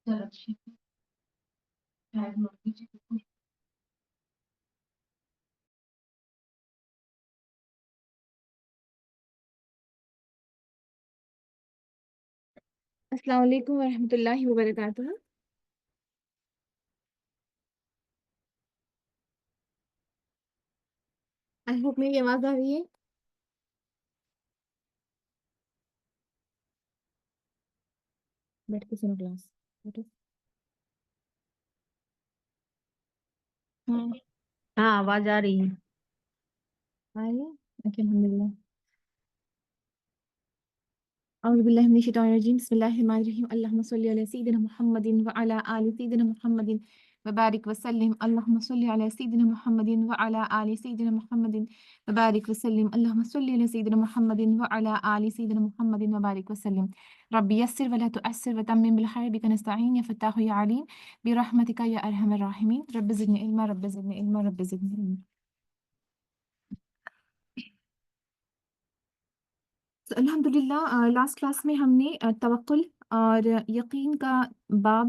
السلام علیکم ورحمۃ اللہ وبرکاتہ۔ آئی ہوپ میری آواز آ رہی ہے۔ بیٹھ کے سنو کلاس بیٹھو۔ ہاں ہاں آواز آ رہی ہے۔ آ رہی ہے؟ اوکے الحمد للہ۔ اعوذ باللہ من الشیطان الرجیم، بسم اللہ الرحمن الرحیم، اللہم صلی علی سیدنا محمد وعلی آل سیدنا محمد وبارک وسلم، اللہم صلی علی سیدنا محمد وعلی آل سیدنا محمد وبارک وسلم، اللہم صلی علی سیدنا محمد وعلی آل سیدنا محمد وبارک وسلم۔ رب یسر ولا تعسر وتمم بالخیر بک نستعین یا فتاح یا علیم برحمتک یا ارحم الراحمین، رب زدنی علما رب زدنی علما رب زدنی علما۔ الحمد للہ لاسٹ کلاس میں ہم نے توکل اور یقین کا باب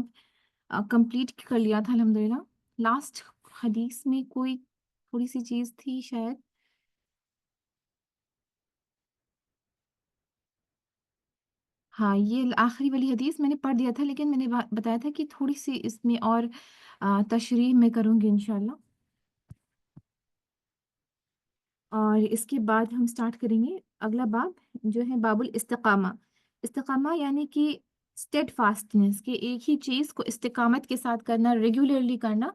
کمپلیٹ کر لیا تھا الحمد للہ۔ لاسٹ حدیث میں کوئی تھوڑی سی چیز تھی شاید، ہاں یہ آخری والی حدیث میں نے پڑھ دیا تھا، لیکن میں نے بتایا تھا کہ تھوڑی سی اس میں اور تشریح میں کروں گی انشاءاللہ۔ اور اس کے بعد ہم سٹارٹ کریں گے اگلا باب جو ہے باب الاستقامہ۔ استقامہ یعنی کہ اسٹیڈ فاسٹنس، کہ ایک ہی چیز کو استقامت کے ساتھ کرنا، ریگولرلی کرنا،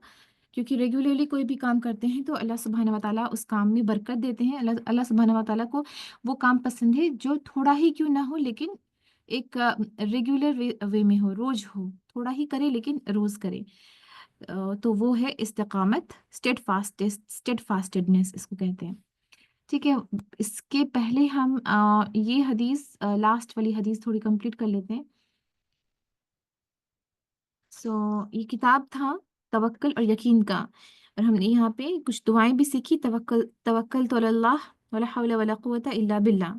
کیونکہ ریگولرلی کوئی بھی کام کرتے ہیں تو اللہ سبحانہ و تعالیٰ اس کام میں برکت دیتے ہیں۔ اللہ سبحانہ و تعالیٰ کو وہ کام پسند ہے جو تھوڑا ہی کیوں نہ ہو لیکن ایک ریگولر وے میں ہو، روز ہو، تھوڑا ہی کرے لیکن روز کرے، تو وہ ہے استقامت، اسٹیڈ فاسٹڈنس اس کو کہتے ہیں۔ ٹھیک ہے، اس کے پہلے ہم یہ حدیث لاسٹ والی حدیث تھوڑی کمپلیٹ کر لیتے ہیں۔ یہ کتاب تھا توکل اور یقین کا، اور ہم نے یہاں پہ کچھ دعائیں بھی سیکھی۔ توکل تو اللہ ولا حول ولا قوت الا باللہ،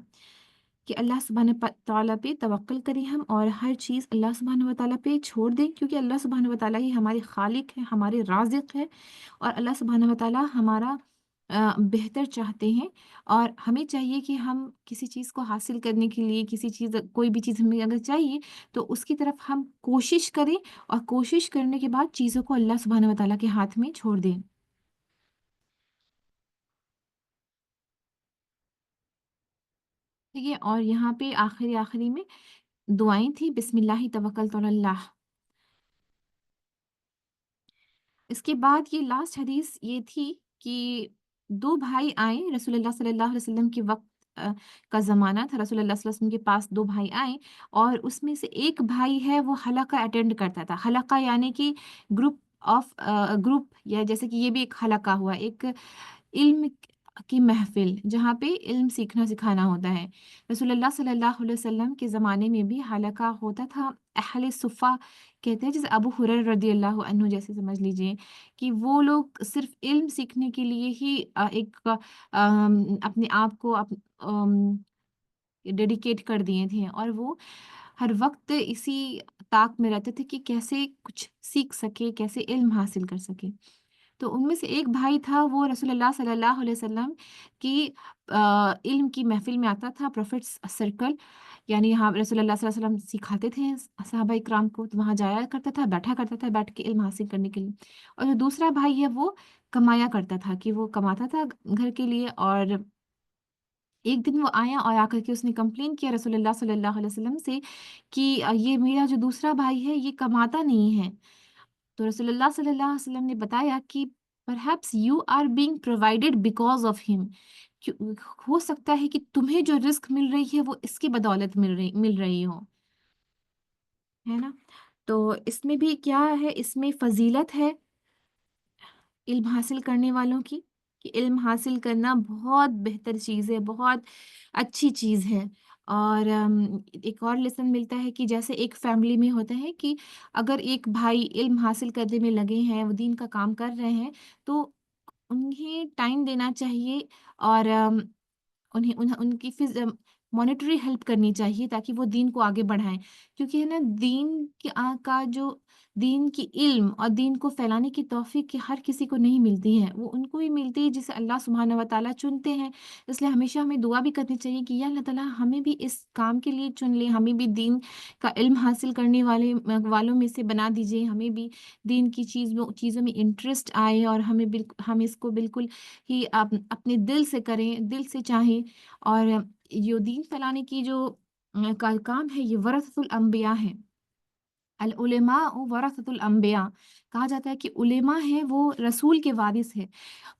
کہ اللہ سبحانہ تعالیٰ پہ توکل کریں ہم، اور ہر چیز اللہ سبحانہ و تعالیٰ پہ چھوڑ دیں، کیونکہ اللہ سبحانہ و تعالیٰ ہی ہمارے خالق ہے، ہمارے رازق ہے، اور اللہ سبحانہ و تعالیٰ ہمارا بہتر چاہتے ہیں۔ اور ہمیں چاہیے کہ ہم کسی چیز کو حاصل کرنے کے لیے، کوئی بھی چیز ہمیں اگر چاہیے تو اس کی طرف ہم کوشش کریں، اور کوشش کرنے کے بعد چیزوں کو اللہ سبحانہ و تعالیٰ کے ہاتھ میں چھوڑ دیں۔ ٹھیک ہے، اور یہاں پہ آخری میں دعائیں تھی، بسم اللہ توکلت علی اللہ۔ اس کے بعد یہ لاسٹ حدیث یہ تھی کہ دو بھائی آئے رسول اللہ صلی اللہ علیہ وسلم کے وقت کا زمانہ تھا، رسول اللہ صلی اللہ علیہ وسلم کے پاس دو بھائی آئے، اور اس میں سے ایک بھائی ہے وہ حلقہ اٹینڈ کرتا تھا۔ حلقہ یعنی کہ گروپ، یا جیسے کہ یہ بھی ایک حلقہ ہوا، ایک علم کی محفل جہاں پہ علم سیکھنا سکھانا ہوتا ہے۔ رسول اللہ صلی اللہ علیہ وسلم کے زمانے میں بھی حلقہ ہوتا تھا، اہل صفہ کہتے ہیں، جیسے ابو ہریرہ رضی اللہ عنہ جیسے سمجھ لیجئے کہ وہ لوگ صرف علم سیکھنے کے لیے ہی اپنے آپ کو ڈیڈیکیٹ کر دیے تھے، اور وہ ہر وقت اسی طاق میں رہتے تھے کہ کیسے کچھ سیکھ سکے، کیسے علم حاصل کر سکے۔ تو ان میں سے ایک بھائی تھا، وہ رسول اللہ صلی اللہ علیہ وسلم کی علم کی محفل میں آتا تھا، پروفٹس سرکل، یعنی یہاں رسول اللہ صلی اللہ علیہ وسلم سکھاتے تھے صحابہ اکرام کو، تو وہاں جایا کرتا تھا، بیٹھا کرتا تھا، بیٹھ کے علم حاصل کرنے کے لیے۔ اور جو دوسرا بھائی ہے وہ کمایا کرتا تھا، کہ وہ کماتا تھا گھر کے لیے، اور ایک دن وہ آیا اور آ کر کے اس نے کمپلین کیا رسول اللہ صلی اللہ علیہ وسلم سے کہ یہ میرا جو دوسرا بھائی ہے یہ کماتا نہیں ہے۔ تو رسول اللہ صلی اللہ علیہ وسلم نے بتایا کہ perhaps you are being provided because of him، ہو سکتا ہے کہ تمہیں جو رزق مل رہی ہے وہ اس کی بدولت مل رہی ہو، ہے نا۔ تو اس میں بھی کیا ہے، اس میں فضیلت ہے علم حاصل کرنے والوں کی، کہ علم حاصل کرنا بہت بہتر چیز ہے، بہت اچھی چیز ہے۔ اور ایک اور لیسن ملتا ہے کہ جیسے ایک فیملی میں ہوتا ہے کہ اگر ایک بھائی علم حاصل کرنے میں لگے ہیں، وہ دین کا کام کر رہے ہیں، تو انہیں ٹائم دینا چاہیے، اور ان کی मॉनेटरी हेल्प करनी चाहिए ताकि वो दीन को आगे बढ़ाएं, क्योंकि है ना दीन का जो दीन की इल्म और दीन को फैलाने की तौफीक कि हर किसी को नहीं मिलती है, वो उनको ही मिलती है जिसे अल्लाह सुब्हानहू व तआला चुनते हैं। इसलिए हमेशा हमें दुआ भी करनी चाहिए कि या अल्लाह ताला हमें भी इस काम के लिए चुन ले, हमें भी दीन का इल्म हासिल करने वालों में से बना दीजिए, हमें भी दीन की चीज़ों में इंटरेस्ट आए और हम इसको बिल्कुल ही अपने दिल से करें, दिल से चाहें। और ये दीन फैलाने की जो काम है, ये वरसतुल अंबिया है। अल उलेमा वरसतुल अंबिया, कहा जाता है कि उलेमा है वो रसूल के वारिस है,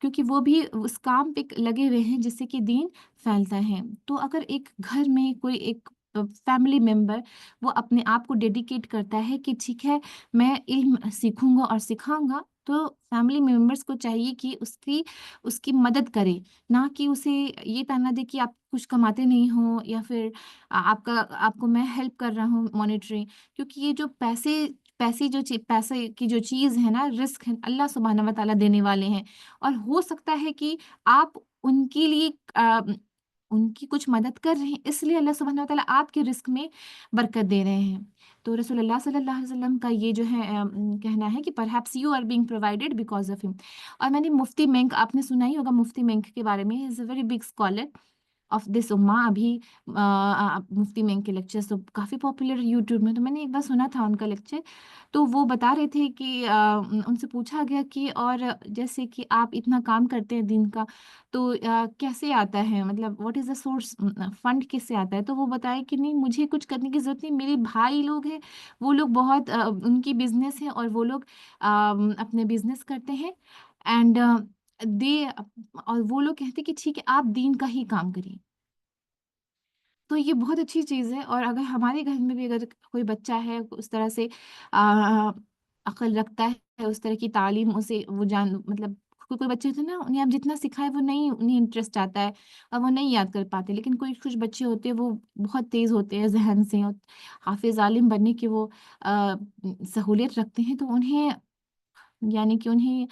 क्योंकि वो भी उस काम पे लगे हुए हैं जिससे कि दीन फैलता है। तो अगर एक घर में कोई एक फैमिली मेंबर वो अपने आप को डेडिकेट करता है कि ठीक है, मैं इल्म सीखूंगा और सिखाऊंगा, तो फैमिली मेंबर्स को चाहिए कि उसकी उसकी मदद करे, ना कि उसे ये ताना दे कि आप कुछ कमाते नहीं हो, या फिर आपको मैं हेल्प कर रहा हूँ मॉनिटरी। क्योंकि ये जो पैसे की जो चीज़ है ना, रिस्क है, अल्लाह सुब्हानहू व तआला देने वाले हैं। और हो सकता है कि आप उनके लिए उनकी कुछ मदद कर रहे हैं, इसलिए अल्लाह सुब्हानहू व तआला आपके रिस्क में बरकत दे रहे हैं। तो रसूलुल्लाह सल्लल्लाहु अलैहि वसल्लम का ये जो है कहना है कि perhaps you are being provided because of him. और मैंने मुफ्ती मेंक, आपने सुना ही होगा मुफ्ती मेंक के बारे में, he is a very big scholar of this उम्मा। अभी मुफ्ती मेंक के लेक्चर्स तो काफ़ी पॉपुलर यूट्यूब में, तो मैंने एक बार सुना था उनका लेक्चर। तो वो बता रहे थे कि उनसे पूछा गया कि और जैसे कि आप इतना काम करते हैं दिन का, तो कैसे आता है, मतलब what is the source, fund किससे आता है? तो वो बताए कि नहीं, मुझे कुछ करने की ज़रूरत नहीं, मेरे भाई लोग हैं, वो लोग बहुत उनकी बिजनेस है और वो लोग अपने बिजनेस करते हैं। एंड दे और वो लोग कहते हैं कि ठीक है, आप दीन का ही काम करिए। तो ये बहुत अच्छी चीज़ है। और अगर हमारे घर में भी अगर कोई बच्चा है उस तरह से अक्ल रखता है, उस तरह की तालीम उसे वो जान मतलब कोई कोई बच्चे होते हैं ना, उन्हें आप जितना सिखाए वो नहीं, उन्हें इंटरेस्ट आता है और वो नहीं याद कर पाते। लेकिन कोई कुछ बच्चे होते हैं वो बहुत तेज़ होते हैं जहन से, और हाफिज आलिम बनने की वो सहूलियत रखते हैं, तो उन्हें यानी कि उन्हें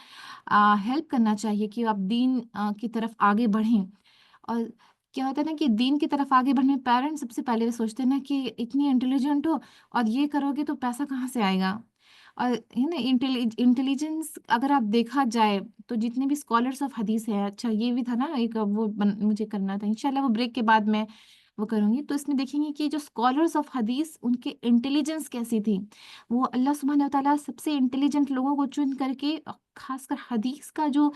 हेल्प करना चाहिए कि आप दीन की तरफ आगे बढ़ें। और क्या होता है ना कि दीन की तरफ आगे बढ़ने पेरेंट्स सबसे पहले ये सोचते हैं ना कि इतनी इंटेलिजेंट हो और ये करोगे तो पैसा कहाँ से आएगा। और है ना, इंटेलिजेंस अगर आप देखा जाए तो जितने भी स्कॉलर्स ऑफ हदीस है, अच्छा ये भी था ना एक मुझे करना था, इंशाल्लाह वो ब्रेक के बाद मैं वो करूंगी। तो इसमें देखेंगे कि जो स्कॉलर्स ऑफ हदीस उनके इंटेलिजेंस कैसी थी। वो अल्लाह सुब्हानहू व तआला सबसे इंटेलिजेंट लोगों को चुन करके खासकर हदीस का जो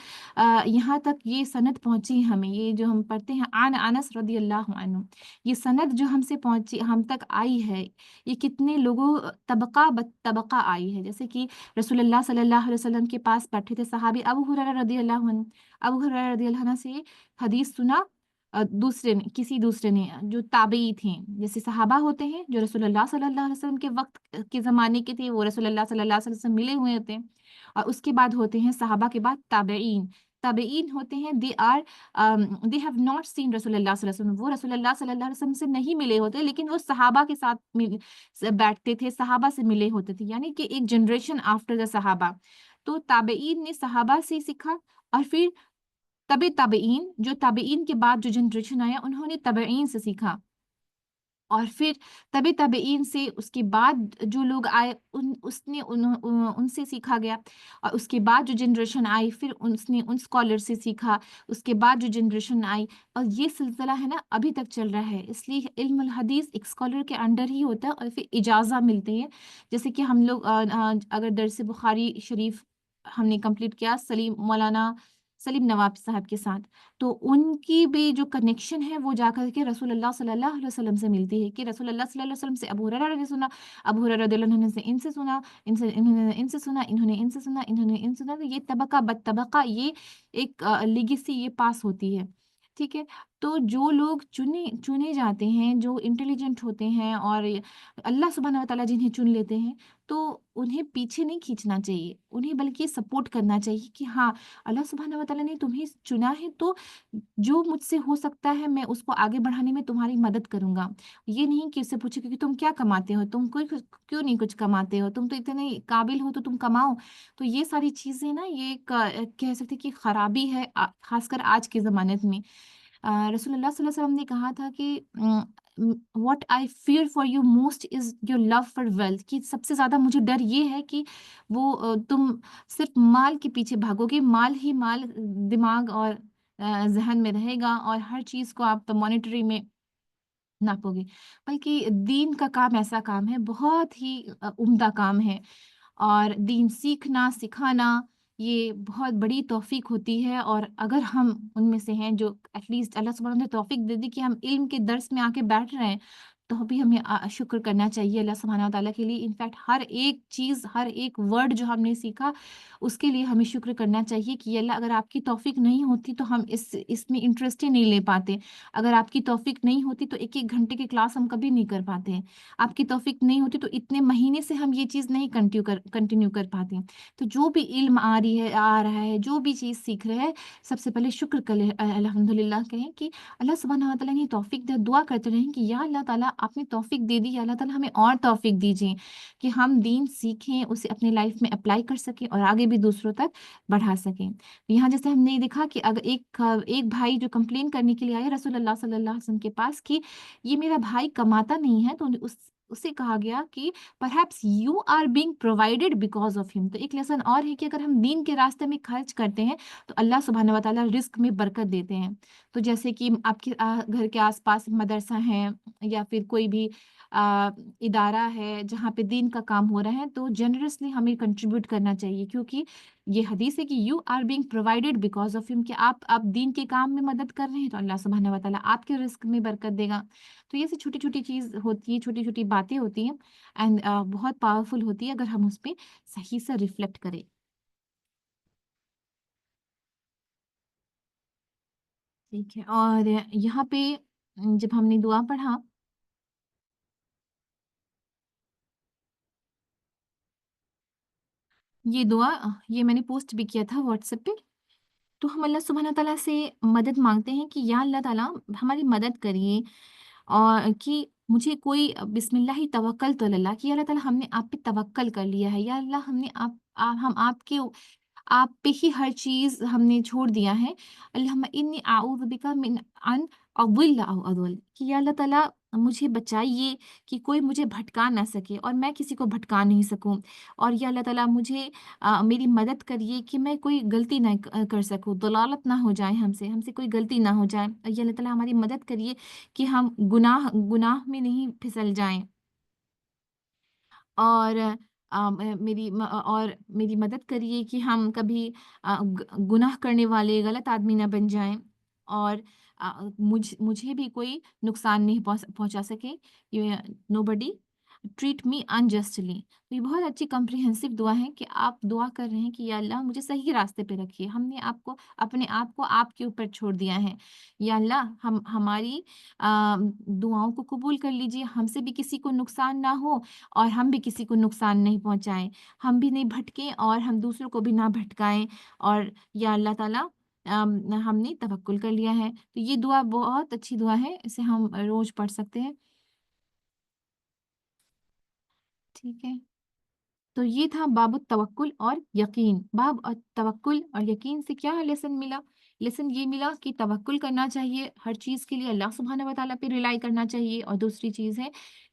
यहाँ तक ये सनद पहुंची हमें, ये जो हम पढ़ते हैं आन अनस रदी अल्लाह अन्हु, ये सनद जो हमसे पहुंची, हम तक आई है, ये कितने लोगों तबका ब तबका आई है। जैसे कि रसूलुल्लाह सल्लल्लाहु अलैहि वसल्लम के पास बैठे थे सहाबी अबू हुरैरा रदी अल्लाह अन्हु, अबू हुरैरा रदी अल्लाह अन्हु से हदीस सुना, दूसरे ने, किसी दूसरे ने, जो ताबई थे, जैसे सहाबा होते हैं जो रसूलुल्लाह सल्लल्लाहु अलैहि वसल्लम के वक्त के ज़माने के थे, वो रसूलुल्लाह सल्लल्लाहु अलैहि वसल्लम से मिले हुए होते हैं। और उसके बाद होते हैं सहाबा के बाद ताबईन। ताबईन होते हैं, दे हैव नॉट सीन रसूलुल्लाह सल्लल्लाहु अलैहि वसल्लम, वो रसूलुल्लाह सल्लल्लाहु अलैहि वसल्लम से नहीं मिले होते, लेकिन वो सहाबा के साथ बैठते थे, सहाबा से मिले होते थे, यानी कि एक जनरेशन आफ्टर द सहाबा। तो ताबईन ने सहाबा से सीखा, और फिर तबे ताबईन, जो ताबईन के बाद जो जनरेशन आया उन्होंने तबईन से सीखा, और फिर तबे तबईन से उसके बाद जो लोग आए उनसे सीखा गया। और उसके बाद जो जनरेशन आई फिर उसने उन स्कॉलर से सीखा, उसके बाद जो जनरेशन आई, और ये सिलसिला है ना अभी तक चल रहा है। इसलिए इल्मुल हदीस एक स्कॉलर के अंडर ही होता है, और फिर इजाज़ा मिलती है। जैसे कि हम लोग अगर दरस बुखारी शरीफ हमने कंप्लीट किया सलीम मौलाना सलीम नवाब साहब के साथ, तो उनकी भी जो कनेक्शन है वो जाकर के रसूलुल्लाह सल्लल्लाहु अलैहि वसल्लम से मिलती है, कि रसूलुल्लाह सल्लल्लाहु अलैहि वसल्लम से अबू हुरैरा ने सुना, अबू हुरैरा रदियल्लाहु अन्हु से इनसे सुना, इनसे इन्होंने इनसे सुना, इन्होंने इनसे सुना, इन्होंने इनसे सुना, तो ये तबका बद तबका ये एक लेगेसी ये पास होती है। ठीक है। तो जो लोग चुने चुने जाते हैं, जो इंटेलिजेंट होते हैं, और अल्लाह सुब्हानहू व तआला जिन्हें चुन लेते हैं, तो उन्हें पीछे नहीं खींचना चाहिए, उन्हें बल्कि सपोर्ट करना चाहिए कि हाँ, अल्लाह सुब्हानहू व तआला ने तुम्हें चुना है, तो जो मुझसे हो सकता है मैं उसको आगे बढ़ाने में तुम्हारी मदद करूंगा। ये नहीं कि उससे पूछे कि तुम क्या कमाते हो, तुम कोई क्यों नहीं कुछ कमाते हो, तुम तो इतने काबिल हो तो तुम कमाओ। तो ये सारी चीजें ना, ये एक कह सकते हैं कि खराबी है खासकर आज के जमाने में। रसूलुल्लाह सल्लल्लाहु अलैहि वसल्लम ने कहा था कि what I fear for you most is your love for wealth, कि सबसे ज़्यादा मुझे डर ये है कि तुम सिर्फ माल के पीछे भागोगे, माल ही माल दिमाग और ज़हन में रहेगा और हर चीज़ को आप मॉनेटरी में नापोगे। बल्कि दीन का काम ऐसा काम है, बहुत ही उम्दा काम है। और दीन सीखना, सिखाना ये बहुत बड़ी तौफ़ीक होती है, और अगर हम उनमें से हैं जो एटलीस्ट अल्लाह सुब्हानहू ने तौफ़ीक दे दी कि हम इल्म के दर्स में आके बैठ रहे हैं, तो भी हमें शुक्र करना चाहिए अल्लाह सुब्हानहू व तआला के लिए। इनफैक्ट हर एक चीज़, हर एक वर्ड जो हमने सीखा, उसके लिए हमें शुक्र करना चाहिए कि अल्लाह, अगर आपकी तौफ़ीक नहीं होती तो हम इसमें इंटरेस्ट ही नहीं ले पाते। अगर आपकी तौफ़ीक नहीं होती तो 1-1 घंटे की क्लास हम कभी नहीं कर पाते हैं। आपकी तौफ़ीक नहीं होती तो इतने महीने से हम ये चीज़ नहीं कंटिन्यू कर पाते हैं। तो जो भी इल्म आ रहा है, जो भी चीज़ सीख रहे हैं, सबसे पहले शुक्र करें, अल्हम्दुलिल्लाह कहें कि अल्लाह सुब्हानहू व तआला ने तौफ़ीक दी। दुआ करते रहें कि या अल्लाह ताला, आपने तौफ़ीक दे दी, या अल्लाह ताला हमें और तौफ़ीक दीजिए कि हम दीन सीखें, उसे अपनी लाइफ़ में अप्लाई कर सकें और आगे भी दूसरों तक बढ़ा सकें। यहाँ जैसे हमने ये देखा कि अगर एक भाई जो कंप्लेन करने के लिए आए रसूलुल्लाह सल्लल्लाहु अलैहि वसल्लम के पास कि ये मेरा भाई कमाता नहीं है, तो उसे कहा गया कि perhaps you are being provided because of him. तो एक लेसन और है कि अगर हम दीन के रास्ते में खर्च करते हैं, तो अल्लाह सुब्हानहू व तआला रिज़्क में बरकत देते हैं। तो जैसे कि आपके घर के आस-पास मदरसा है, या फिर कोई भी अ, इदारा है जहाँ पे दीन का काम हो रहा है, तो जेनरसली हमें कंट्रीब्यूट करना चाहिए, क्योंकि ये हदीस है कि you are being provided because of him, कि आप दीन के काम में मदद कर रहे हैं, तो अल्लाह सुब्हानहू व तआला आपके रिज़्क में बरकत देगा। तो ये ऐसी छोटी-छोटी चीज़ होती है, छोटी-छोटी बातें होती हैं, एंड बहुत पावरफुल होती है अगर हम उस पे सही से रिफ्लेक्ट करें। ठीक है, और यहाँ पे जब हमने दुआ पढ़ा, ये दुआ ये मैंने पोस्ट भी किया था व्हाट्सएप पे। तो हम अल्लाह सुब्हानहू तआला से मदद माँगते हैं कि या अल्लाह ताला हमारी मदद करिए, और कि मुझे कोई बिस्मिल्लाह तवक्कल तो अल्लाह, कि या अल्लाह ताला हमने आप पे तवक्कल कर लिया है, या अल्लाह हमने हम आपके आप पे ही हर चीज़ हमने छोड़ दिया है। अल्लाहुम्मा इन्नी अऊज़ु बिका मिन अन अज़िल्ल औ अज़ल, कि या अल्लाह ताला मुझे बचाइए कि कोई मुझे भटका ना सके और मैं किसी को भटका नहीं सकूँ। और या अल्लाह ताला मुझे मेरी मदद करिए कि मैं कोई गलती ना कर सकूँ, दलालत ना हो जाए हमसे कोई गलती ना हो जाए। और या अल्लाह ताला हमारी मदद करिए कि हम गुनाह गुनाह में नहीं फिसल जाएँ। और और मेरी मदद करिए कि हम कभी गुनाह करने वाले गलत आदमी ना बन जाएं, और मुझे भी कोई नुकसान नहीं पहुंचा सके। ये नोबडी ट्रीट मी अनजस्टली। तो ये बहुत अच्छी कॉम्प्रिहेंसिव दुआ है कि आप दुआ कर रहे हैं कि या अल्लाह मुझे सही रास्ते पे रखिए, हमने आपको अपने आप को आपके ऊपर छोड़ दिया है। या अल्लाह हम हमारी दुआओं को कबूल कर लीजिए, हमसे भी किसी को नुकसान ना हो और हम भी किसी को नुकसान नहीं पहुँचाएँ। हम भी नहीं भटकें और हम दूसरों को भी ना भटकाएँ। और या अल्लाह ताला हमने तवक्कुल कर लिया है। तो ये दुआ बहुत अच्छी दुआ है, इसे हम रोज़ पढ़ सकते हैं। ठीक है। तो ये था बाब तवक्कुल और यकीन। बाब तवक्कुल और यकीन से क्या लेसन मिला? लेसन ये मिला कि तवक्कुल करना चाहिए हर चीज़ के लिए, अल्लाह सुब्हानहू व तआला पे रिलाई करना चाहिए, और दूसरी चीज़ है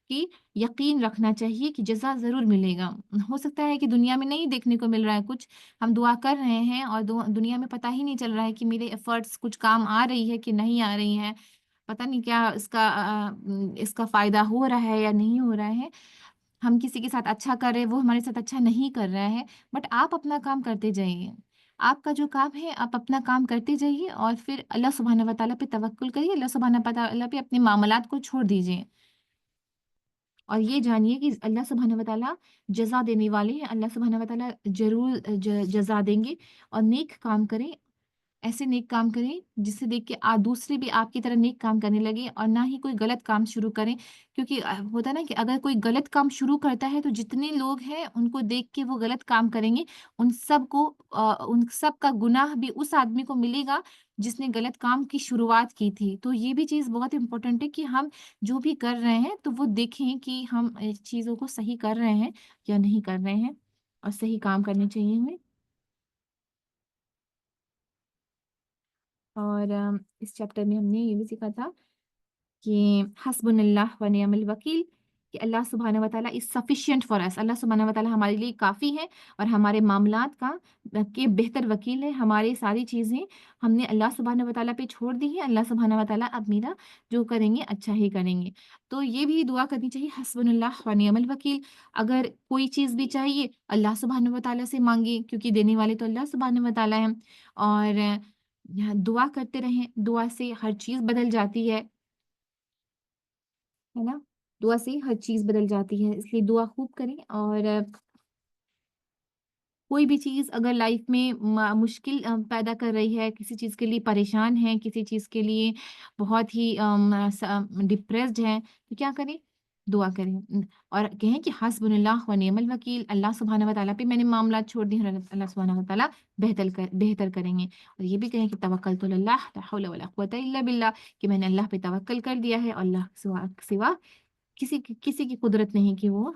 कि यकीन रखना चाहिए कि जज़ा ज़रूर मिलेगा। हो सकता है कि दुनिया में नहीं देखने को मिल रहा है कुछ, हम दुआ कर रहे हैं और दुनिया में पता ही नहीं चल रहा है कि मेरे एफ़र्ट्स कुछ काम आ रही है कि नहीं आ रही हैं। पता नहीं क्या इसका फ़ायदा हो रहा है या नहीं हो रहा है। हम किसी के साथ अच्छा कर रहे हैं, वो हमारे साथ अच्छा नहीं कर रहा है, बट आप अपना काम करते जाइए। आपका जो काम है, आप अपना काम करते जाइए और फिर अल्लाह सुब्हानहू व तआला पे तवक्कुल करिए, अल्लाह सुब्हानहू व तआला पे अपने मामलात को छोड़ दीजिए। और ये जानिए कि अल्लाह सुब्हानहू व तआला जज़ा देने वाले हैं, अल्लाह सुब्हानहू व तआला ज़रूर जज़ा देंगे। और नेक काम करें, ऐसे नेक काम करें जिसे देख के दूसरे भी आपकी तरह नेक काम करने लगे, और ना ही कोई गलत काम शुरू करें, क्योंकि होता है ना कि अगर कोई गलत काम शुरू करता है तो जितने लोग हैं उनको देख के वो गलत काम करेंगे, उन सब का गुनाह भी उस आदमी को मिलेगा जिसने गलत काम की शुरुआत की थी। तो ये भी चीज़ बहुत इम्पोर्टेंट है कि हम जो भी कर रहे हैं तो वो देखें कि हम चीज़ों को सही कर रहे हैं या नहीं कर रहे हैं, और सही काम करने चाहिए हमें। और इस चैप्टर में हमने ये भी सीखा था कि हस्बुनल्लाह व निअमल वकील, कि अल्लाह सुब्हानहू व तआला इज़ सफिशिएंट फॉर अस। अल्लाह सुब्हानहू व तआला हमारे लिए काफ़ी है और हमारे मामलात का के बेहतर वकील है। हमारी सारी चीज़ें हमने अल्लाह सुब्हानहू व तआला पे छोड़ दी है। अल्लाह सुब्हानहू व तआला अब मेरा जो करेंगे अच्छा ही करेंगे। तो ये भी दुआ करनी चाहिए, हस्बुनल्लाह व निअमल वकील। अगर कोई चीज़ भी चाहिए अल्लाह सुब्हानहू व तआला से माँगिए, क्योंकि देने वाले तो अल्लाह सुब्हानहू व तआला हैं। और दुआ करते रहें, दुआ से हर चीज़ बदल जाती है ना? दुआ से हर चीज़ बदल जाती है, इसलिए दुआ खूब करें। और कोई भी चीज़ अगर लाइफ में मुश्किल पैदा कर रही है, किसी चीज़ के लिए परेशान हैं, किसी चीज़ के लिए बहुत ही डिप्रेस्ड हैं, तो क्या करें? दुआ करें। और कहें कि हस्बुनल्लाह व निअमल वकील, अल्लाह सुब्हानहू व तआला पे मैंने मामला छोड़ दिए हैं और अल्लाह सुब्हानहू व तआला बेहतर करेंगे। और ये भी कहें कि तवक्कलतु अल्लाह ला हौला वला कुव्वता इल्ला बिल्लाह, कि मैंने अल्लाह पे तवक्कल कर दिया है और अल्लाह के सिवा सिवा किसी की कुदरत नहीं कि वो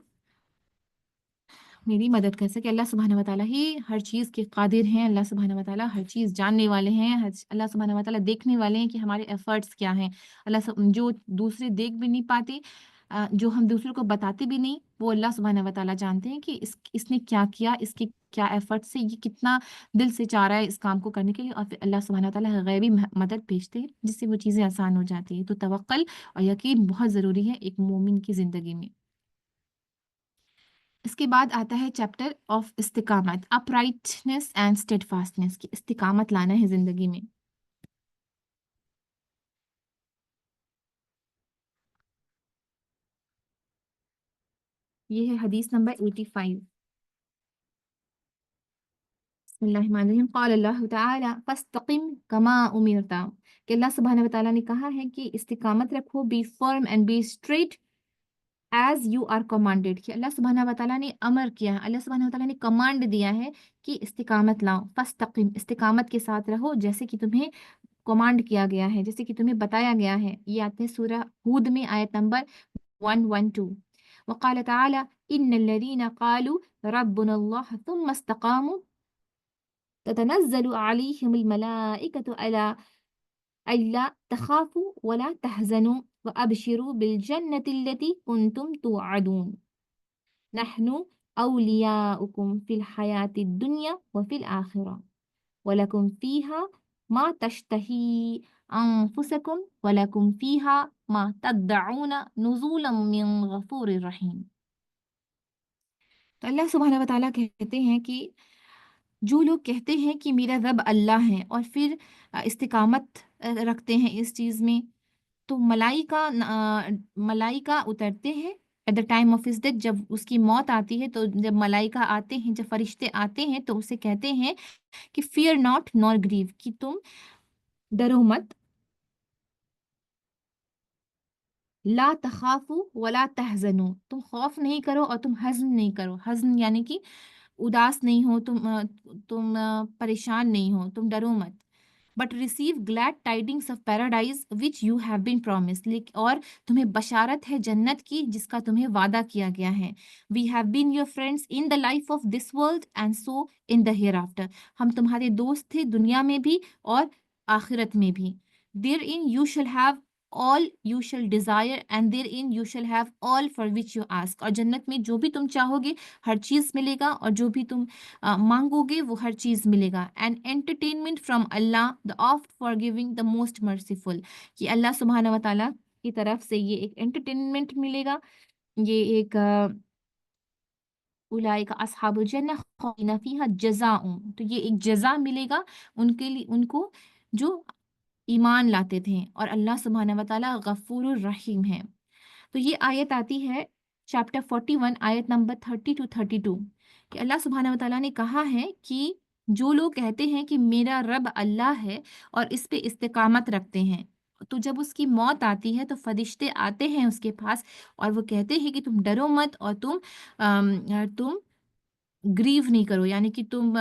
मेरी मदद कर सके। अल्लाह सुब्हानहू व तआला ही हर चीज़ के कादिर हैं। अल्लाह सुब्हानहू व तआला हर चीज़ जानने वाले हैं। अल्लाह सुब्हानहू व तआला देखने वाले हैं कि हमारे एफर्ट्स क्या हैं। जो दूसरे देख भी नहीं पाते, जो हम दूसरों को बताते भी नहीं, वो अल्लाह सुब्हानहू व तआला जानते हैं कि इसने क्या किया, इसके क्या एफर्ट्स से, ये कितना दिल से चाह रहा है इस काम को करने के लिए। और फिर अल्लाह सुब्हानहू व तआला गैबी मदद भेजते हैं, जिससे वो चीज़ें आसान हो जाती हैं। तो तवक्कल और यकीन बहुत ज़रूरी है एक मोमिन की ज़िंदगी में। इसके बाद आता है चैप्टर ऑफ इस्तिकामत, अपराइटनेस एंड स्टेडफास्टनेस, की इस्तिकामत लाना है जिंदगी में। ये है हदीस नंबर 85। बिस्मिल्लाहिर्रहमानिर्रहीम। क़ाल अल्लाहु तआला फस्तक़िम कमा उमिरता, कि अल्लाह सुब्हानहू व तआला ने कहा है कि इस्तिकामत रखो, be firm and be straight as you are commanded, कि अल्लाह सुब्हानहू व तआला ने अमर किया है, अल्लाह सुब्हानहू व तआला ने कमांड दिया है कि इस्तिकामत लाओ। फस्तक़िम, इस्तिकामत के साथ रहो, जैसे कि तुम्हें कमांड किया गया है, जैसे कि तुम्हें बताया गया है। ये आते हैं सूरह हूद में, आयत नंबर 112। वक़ाल तआला इन्नल्लज़ीना क़ालू रब्बुनल्लाह थुम्मा इस्तक़ामू ततनज़्ज़लु अलैहिमुल मलाइकतु अला अल्ला तख़ाफ़ू वला तहज़नू व अबशिरू बिल जन्नतिल्लती कुंतुम तुअदून नहनु औलियाउकुम फ़िल हयातिद दुनिया व फ़िल आख़िरह वलकुम फ़ीहा मा तश्तही अनफुसकुम वलकुम फ़ीहा मा तद्दऊन नुज़ुलन मिन गफ़ूरिर रहीम। तो अल्लाह सुब्हानहू व तआला कहते हैं कि जो लोग कहते हैं कि मेरा रब अल्लाह है और फिर इस्तिकामत रखते हैं इस चीज़ में, तो मलाइका उतरते हैं at the time of his death, जब उसकी मौत आती है। तो जब मलाइका आते हैं, जब फरिश्ते आते हैं, तो उसे कहते हैं कि फियर नॉट नॉर ग्रीव, कि तुम डरो मत, ला तखाफू वला तहजनू, तुम खौफ नहीं करो और तुम हज़्न नहीं करो। हज़्न यानी कि उदास नहीं हो तुम, परेशान नहीं हो, तुम डरो मत। But receive glad tidings of paradise which you have been promise, और तुम्हें बशारत है जन्नत की जिसका तुम्हें वादा किया गया है। We have been your friends in the life of this world and so in the hereafter, हम तुम्हारे दोस्त थे दुनिया में भी और आखिरत में भी। Therein you shall have all you shall desire and therein you shall have all for which you ask, और जन्नत में जो भी तुम चाहोगे हर चीज़ मिलेगा, और जो भी तुम मांगोगे वो हर चीज़ मिलेगा। And entertainment from Allah the oft forgiving the most merciful, कि अल्लाह सुब्हानहू व तआला की तरफ से ये एक एंटरटेनमेंट मिलेगा। ये एक उलाइका अस्हाबुल जन्नह खालिदीन फीहा जज़ाउन, तो ये एक जज़ा मिलेगा उनके लिए, उनको जो ईमान लाते थे, और अल्लाह सुब्हानहू व तआला गफूरुर रहीम है। तो ये आयत आती है चैप्टर 41, आयत नंबर 30 टू 32, कि अल्लाह सुब्हानहू व तआला ने कहा है कि जो लोग कहते हैं कि मेरा रब अल्लाह है और इस पे इस्तिकामत रखते हैं, तो जब उसकी मौत आती है तो फरिश्ते आते हैं उसके पास और वो कहते हैं कि तुम डरो मत और तुम ग्रीव नहीं करो, यानी कि तुम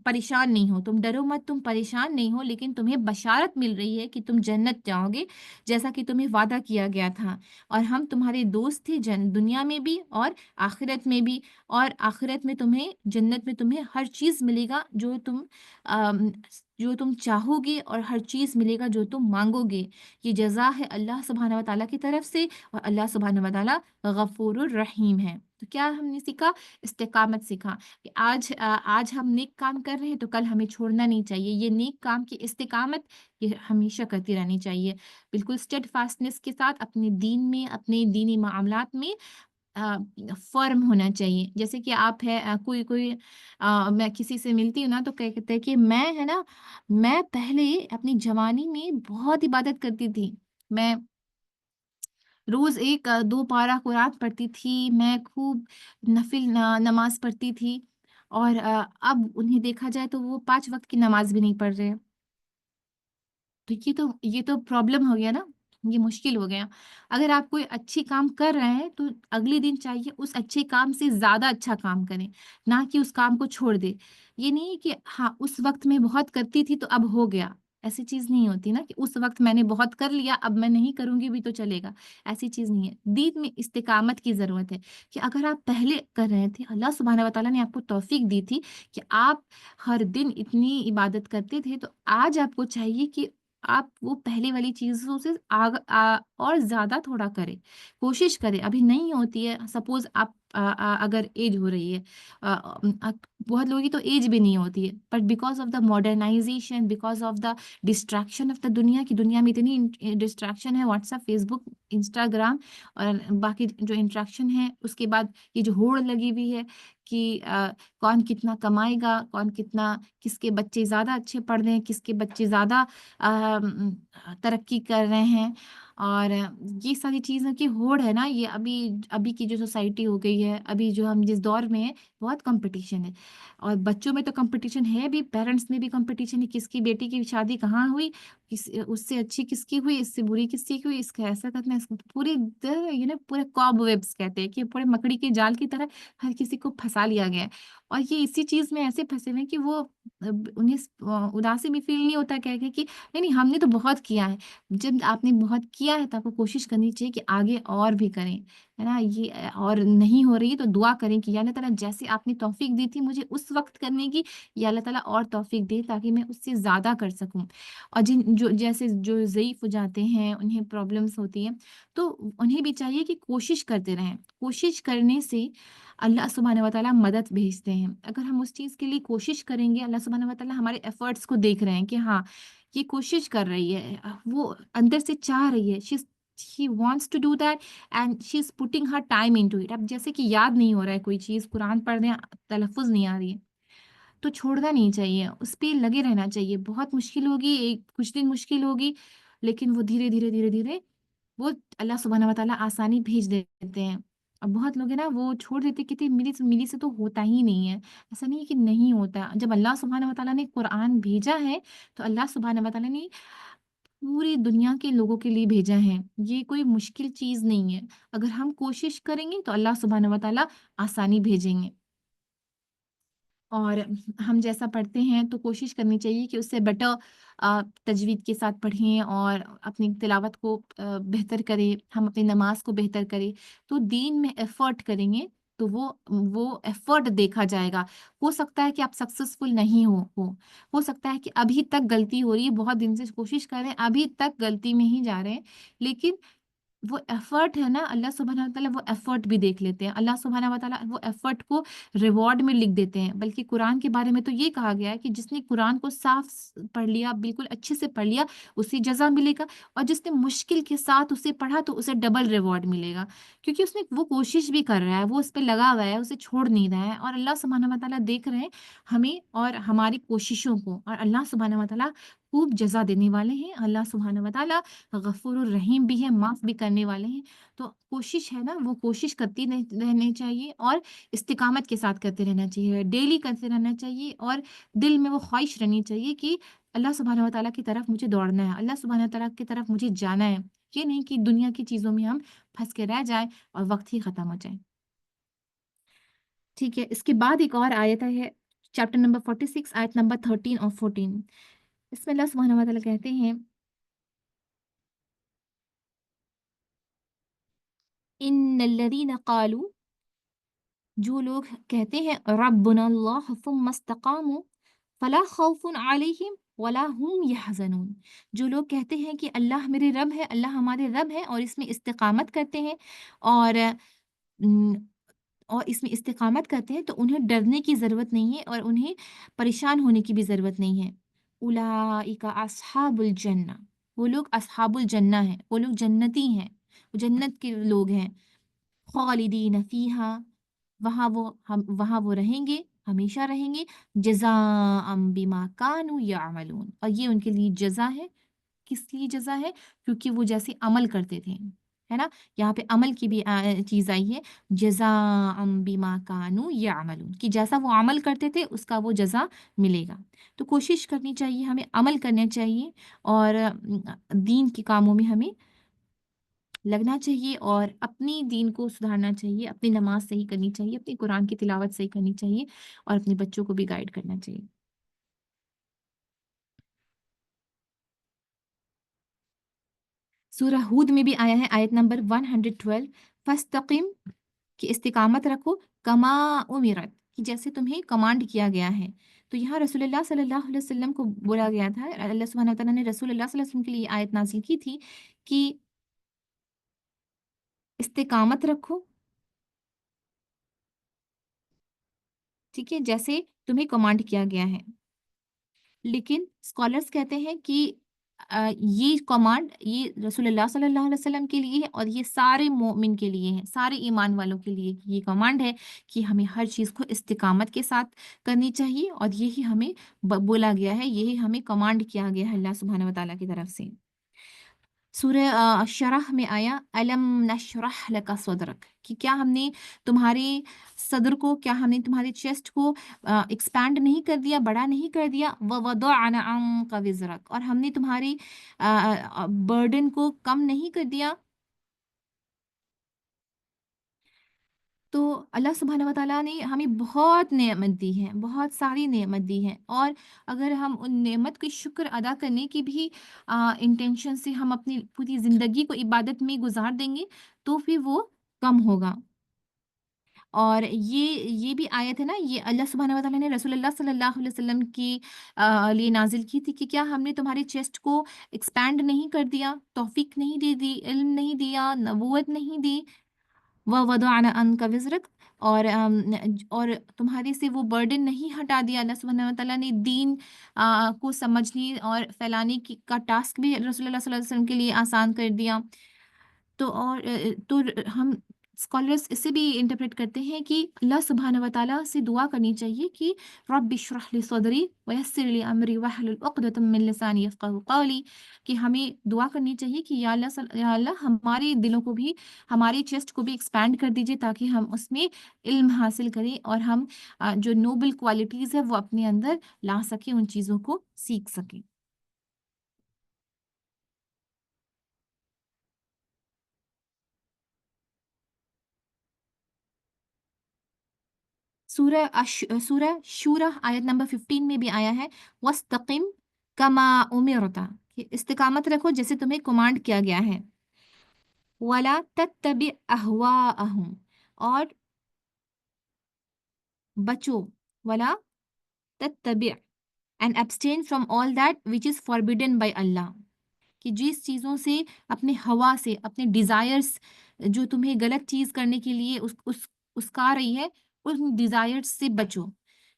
परेशान नहीं हो, तुम डरो मत, तुम परेशान नहीं हो, लेकिन तुम्हें बशारत मिल रही है कि तुम जन्नत जाओगे जैसा कि तुम्हें वादा किया गया था। और हम तुम्हारे दोस्त थे दुनिया में भी और आखिरत में भी, और आखिरत में तुम्हें जन्नत में तुम्हें हर चीज़ मिलेगा जो तुम جو تم چاہوگے اور ہر چیز ملے گا جو تم مانگوگے۔ یہ جزا ہے اللہ سبحانہ وتعالیٰ کی طرف سے، اور اللہ سبحانہ وتعالیٰ غفور الرحیم ہے۔ تو کیا ہم نے سیکھا؟ استقامت سیکھا کہ آج ہم نیک کام کر رہے ہیں تو کل ہمیں چھوڑنا نہیں چاہیے، یہ نیک کام کی استقامت یہ ہمیشہ کرتی رہنی چاہیے، بالکل اسٹیڈ فاسٹنس کے ساتھ اپنے دین میں، اپنے دینی معاملات میں فرم ہونا چاہیے۔ جیسے کہ آپ ہے کوئی میں کسی سے ملتی ہوں نا تو کہتے ہیں کہ میں ہے نا، میں پہلے اپنی جوانی میں بہت عبادت کرتی تھی، میں روز ایک دو پارہ قرآن پڑھتی تھی، میں خوب نفل نماز پڑھتی تھی، اور اب انہیں دیکھا جائے تو وہ 5 وقت کی نماز بھی نہیں پڑھ رہے۔ تو یہ تو پرابلم ہو گیا نا، یہ مشکل ہو گیا۔ اگر آپ کوئی اچھی کام کر رہے ہیں تو اگلے دن چاہیے اس اچھے کام سے زیادہ اچھا کام کریں، نہ کہ اس کام کو چھوڑ دیں۔ یہ نہیں کہ ہاں اس وقت میں بہت کرتی تھی تو اب ہو گیا، ایسی چیز نہیں ہوتی نا کہ اس وقت میں نے بہت کر لیا اب میں نہیں کروں گی بھی تو چلے گا، ایسی چیز نہیں ہے۔ دین میں استقامت کی ضرورت ہے کہ اگر آپ پہلے کر رہے تھے، اللہ سبحانہ وتعالیٰ نے آپ کو توفیق دی تھی کہ آپ ہر دن اتنی عبادت کرتے تھے، تو آج آپ کو چاہیے کہ آپ وہ پہلے والی چیزوں سے اور زیادہ تھوڑا کریں، کوشش کریں۔ ابھی نہیں ہوتی ہے، سپوز آپ اگر ایج ہو رہی ہے، بہت لوگوں کی تو ایج بھی نہیں ہوتی ہے، but because of the modernisation, because of the distraction of the دنیا کی، دنیا میں اتنی ڈسٹریکشن ہے، WhatsApp, Facebook, Instagram اور باقی جو انٹریکشن ہے، اس کے بعد یہ جو ہوڑ لگی ہوئی ہے کہ کون کتنا کمائے گا، کون کتنا، کس کے بچے زیادہ اچھے پڑھ رہے ہیں، کس کے بچے زیادہ ترقی کر رہے ہیں، اور یہ ساری چیزوں کی ہوڑ ہے نا، یہ ابھی کی جو سوسائٹی ہو گئی ہے، ابھی جو ہم جس دور میں ہیں، بہت کمپٹیشن ہے، اور بچوں میں تو کمپٹیشن ہے بھی، پیرنٹس میں بھی کمپٹیشن ہے، کس کی بیٹی کی شادی کہاں ہوئی، اس سے اچھی کس کی ہوئی، اس سے بری کس کی ہوئی، اس کا ایسا کرنا ہے، اس کو پورے پورے کاب ویبس کہتے ہیں کہ پورے مکڑی کے جال کی طرح ہر کسی کو پھنسا لیا گیا ہے، اور یہ اسی چیز میں ایسے پھنسے ہوئے ہیں کہ وہ انہیں اداسی بھی فیل نہیں ہوتا، کہہ کے کہ نہیں نہیں ہم نے تو بہت کیا ہے۔ جب آپ نے بہت کیا ہے تو آپ کو کوشش کرنی چاہیے کہ آگے اور بھی کریں، ہے نا، یہ اور نہیں ہو رہی ہے تو دعا کریں کہ یا اللہ تعالیٰ جیسے آپ نے توفیق دی تھی مجھے اس وقت کرنے کی، یا اللہ تعالیٰ اور توفیق دے تاکہ میں اس سے زیادہ کر سکوں۔ اور جو ضعیف ہو جاتے ہیں، انہیں پرابلمس ہوتی ہیں، تو انہیں بھی چاہیے کہ کوشش کرتے رہیں، کوشش کرنے سے اللہ سبحانہ وتعالیٰ مدد بھیجتے ہیں۔ اگر ہم اس چیز کے لیے کوشش کریں گے، اللہ سبحانہ وتعالیٰ ہمارے ایفرٹس کو دیکھ رہے ہیں کہ ہاں یہ کوشش کر رہی ہے، وہ اندر سے چاہ رہی ہے، she wants to do that and she's putting her time into it۔ اب جیسے کہ یاد نہیں ہو رہا ہے کوئی چیز، قرآن پڑھ رہے ہیں، تلفظ نہیں آ رہی ہے، تو چھوڑنا نہیں چاہیے، اس پہ لگے رہنا چاہیے۔ بہت مشکل ہوگی، کچھ دن مشکل ہوگی، لیکن وہ دھیرے دھیرے دھیرے دھیرے وہ اللہ سبحانہ وتعالیٰ آسانی بھیج دیتے ہیں۔ اب بہت لوگ ہیں نا وہ چھوڑ دیتے، کہتے ملی سے تو ہوتا ہی نہیں ہے۔ ایسا نہیں ہے کہ نہیں ہوتا، جب اللہ سبحانہ وتعالیٰ نے قرآن بھیجا ہے تو اللہ سبحانہ وتعالیٰ نے پوری دنیا کے لوگوں کے لیے بھیجا ہے، یہ کوئی مشکل چیز نہیں ہے۔ اگر ہم کوشش کریں گے تو اللہ سبحانہ وتعالیٰ آسانی بھیجیں گے، اور ہم جیسا پڑھتے ہیں تو کوشش کرنی چاہیے کہ اس سے بیٹر تجوید کے ساتھ پڑھیں اور اپنی تلاوت کو بہتر کریں، ہم اپنی نماز کو بہتر کریں، تو دین میں ایفرٹ کریں گے تو وہ ایفرٹ دیکھا جائے گا۔ ہو سکتا ہے کہ آپ سکسیزفل نہیں ہو سکتا ہے کہ ابھی تک غلطی ہو رہی ہے، بہت دن سے کوشش کر رہے ہیں، ابھی تک غلطی میں ہی جا رہے ہیں، لیکن وہ ایفرٹ ہے نا، اللہ سبحانہ وتعالیٰ وہ ایفرٹ بھی دیکھ لیتے ہیں، اللہ سبحانہ وتعالیٰ وہ ایفرٹ کو ریوارڈ میں لکھ دیتے ہیں۔ بلکہ قرآن کے بارے میں تو یہ کہا گیا ہے کہ جس نے قرآن کو صاف پڑھ لیا، بالکل اچھے سے پڑھ لیا، اسی جزا ملے گا، اور جس نے مشکل کے ساتھ اسے پڑھا تو اسے ڈبل ریوارڈ ملے گا، کیونکہ اس نے وہ کوشش بھی کر رہا ہے، وہ اس پہ لگا ہوا ہے، اسے چھوڑ نہیں رہا ہے، اور اللہ سبحانہ وتعالیٰ دیکھ رہے ہیں ہمیں اور ہماری کوششوں کو، اور اللہ سبحانہ وتعالیٰ خوب جزا دینے والے ہیں۔ اللہ سبحانہ وتعالیٰ غفور الرحیم بھی ہے، معاف بھی کرنے والے ہیں۔ تو کوشش ہے نا، وہ کوشش کرتی رہنی چاہیے، اور استقامت کے ساتھ کرتے رہنا چاہیے، ڈیلی کرتے رہنا چاہیے، اور دل میں وہ خواہش رہنی چاہیے کہ اللہ سبحانہ وتعالیٰ کی طرف مجھے دوڑنا ہے، اللہ سبحانہ وتعالیٰ کی طرف مجھے جانا ہے، یہ نہیں کہ دنیا کی چیزوں میں ہم پھنس کے رہ جائیں اور وقت ہی ختم ہو جائے۔ ٹھیک ہے، اس کے بعد ایک اور آیت ہے، چیپٹر نمبر 46، آیت نمبر 13 اور 14۔ اس میں اللہ سبحانہ وتعالیٰ کہتے ہیں، ان الذین قالوا، جو لوگ کہتے ہیں ربنا اللہ ثم استقاموا فلا خوف علیہم वला हुम यहज़नून। जो लोग कहते हैं कि अल्लाह मेरे रब है, अल्लाह हमारे रब है, और इसमें इस्तिक़ामत करते हैं, और उम, तो उन्हें डरने की ज़रूरत नहीं है और उन्हें परेशान होने की भी ज़रूरत नहीं है। उलाइका अस्हाबुल जन्नह, वो लोग अस्हाबुल जन्नह हैं, वो लोग जन्नती हैं, वो जन्नत के लोग हैं। खालिदीन फ़ीहा, वहाँ वो रहेंगे, हमेशा रहेंगे। जज़ाअम बिमा कानू यअमलून, और ये उनके लिए जज़ा है। किस लिए जज़ा है? क्योंकि वो जैसे अमल करते थे, है ना? यहाँ पे अमल की भी चीज़ आई है, जज़ाअम बिमा कानू यअमलून, कि जैसा वो अमल करते थे उसका वो जज़ा मिलेगा। तो कोशिश करनी चाहिए, हमें अमल करने चाहिए, और दीन के कामों में हमें लगना चाहिए, और अपनी दीन को सुधारना चाहिए, अपनी नमाज़ सही करनी चाहिए, अपनी कुरान की तिलावत सही करनी चाहिए, और अपने बच्चों को भी गाइड करना चाहिए। सूरह हूद में भी आया है आयत नंबर 112, फस्तक़िम, कि इस्तिकामत रखो, कमा उमिरत, कि जैसे तुम्हें कमांड किया गया है। तो यहाँ रसूलुल्लाह सल्लल्लाहु अलैहि वसल्लम को बोला गया था, अल्लाह सुब्हानहू व तआला ने रसूलुल्लाह सल्लल्लाहु अलैहि वसल्लम के लिए आयत नाज़िल की थी कि इस्तिकामत रखो, ठीक है, जैसे तुम्हें कमांड किया गया है। लेकिन स्कॉलर्स कहते हैं कि ये कमांड ये रसूलुल्लाह सल्लल्लाहु अलैहि वसल्लम के लिए है, और ये सारे मोमिन के लिए है, सारे ईमान वालों के लिए ये कमांड है कि हमें हर चीज़ को इस्तिकामत के साथ करनी चाहिए, और यही हमें बोला गया है, यही हमें कमांड किया गया है अल्लाह सुब्हानहू व तआला की तरफ से। सूरह शरह में आया, अलम नशरह लका सदरक, कि क्या हमने तुम्हारे सदर को, क्या हमने तुम्हारे चेस्ट को एक्सपैंड नहीं कर दिया, बड़ा नहीं कर दिया। व वदअना अन्का विज़रक, और हमने तुम्हारी बर्डन को कम नहीं कर दिया। तो अल्लाह सुब्हानहू व तआला ने हमें बहुत नेमत दी है, बहुत सारी नेमत दी है, और अगर हम उन नेमत के शुक्र अदा करने की भी इंटेंशन से हम अपनी पूरी ज़िंदगी को इबादत में गुजार देंगे, तो फिर वो कम होगा। और ये भी आयत है ना, ये अल्लाह सुब्हानहू व तआला ने रसूलुल्लाह सल्लल्लाहु अलैहि वसल्लम की लिए नाज़िल की थी कि क्या हमने तुम्हारे चेस्ट को एक्सपैंड नहीं कर दिया, तौफ़ीक नहीं दे दी, इल्म नहीं दिया, नबूवत नहीं दी। व वदअना अन्का विज़रक, और और तुम्हारे से वो बर्डन नहीं हटा दिया। अल्लाह सुब्हानहू व तआला ने दीन को समझने और फैलाने की का टास्क भी रसूलुल्लाह सल्लल्लाहु अलैहि वसल्लम के लिए आसान कर दिया। तो हम स्कॉलर्स इसे भी इंटरप्रेट करते हैं कि अल्लाह सुब्हानहू व तआला से दुआ करनी चाहिए कि रब्बि इश्रह ली सदरी व यस्सिर ली अमरी वहलुल उक़दतम मिन लिसानी यफ़क़हू क़ौली, कि हमें दुआ करनी चाहिए कि या अल्लाह हमारे दिलों को भी, हमारी चेस्ट को भी एक्सपैंड कर दीजिए, ताकि हम उसमें इल्म हासिल करें, और हम जो नोबल क्वालिटीज़ है वो अपने अंदर ला सकें, उन चीज़ों को सीख सकें। सूरह शूरा आयत नंबर 15 में भी आया है, वस्तकिम कमा उमिरता, कि इस्तिकामत रखो जैसे तुम्हें कमांड किया गया है। वला तत्तबि अहवाअहुम, और बचो, वला तत्तबि, and abstain from all that which is forbidden by Allah, कि जिस चीज़ों से, अपने हवा से, अपने डिज़ायर्स, जो तुम्हें गलत चीज़ करने के लिए उस्का रही है, उन डिज़ायर्स से बचो।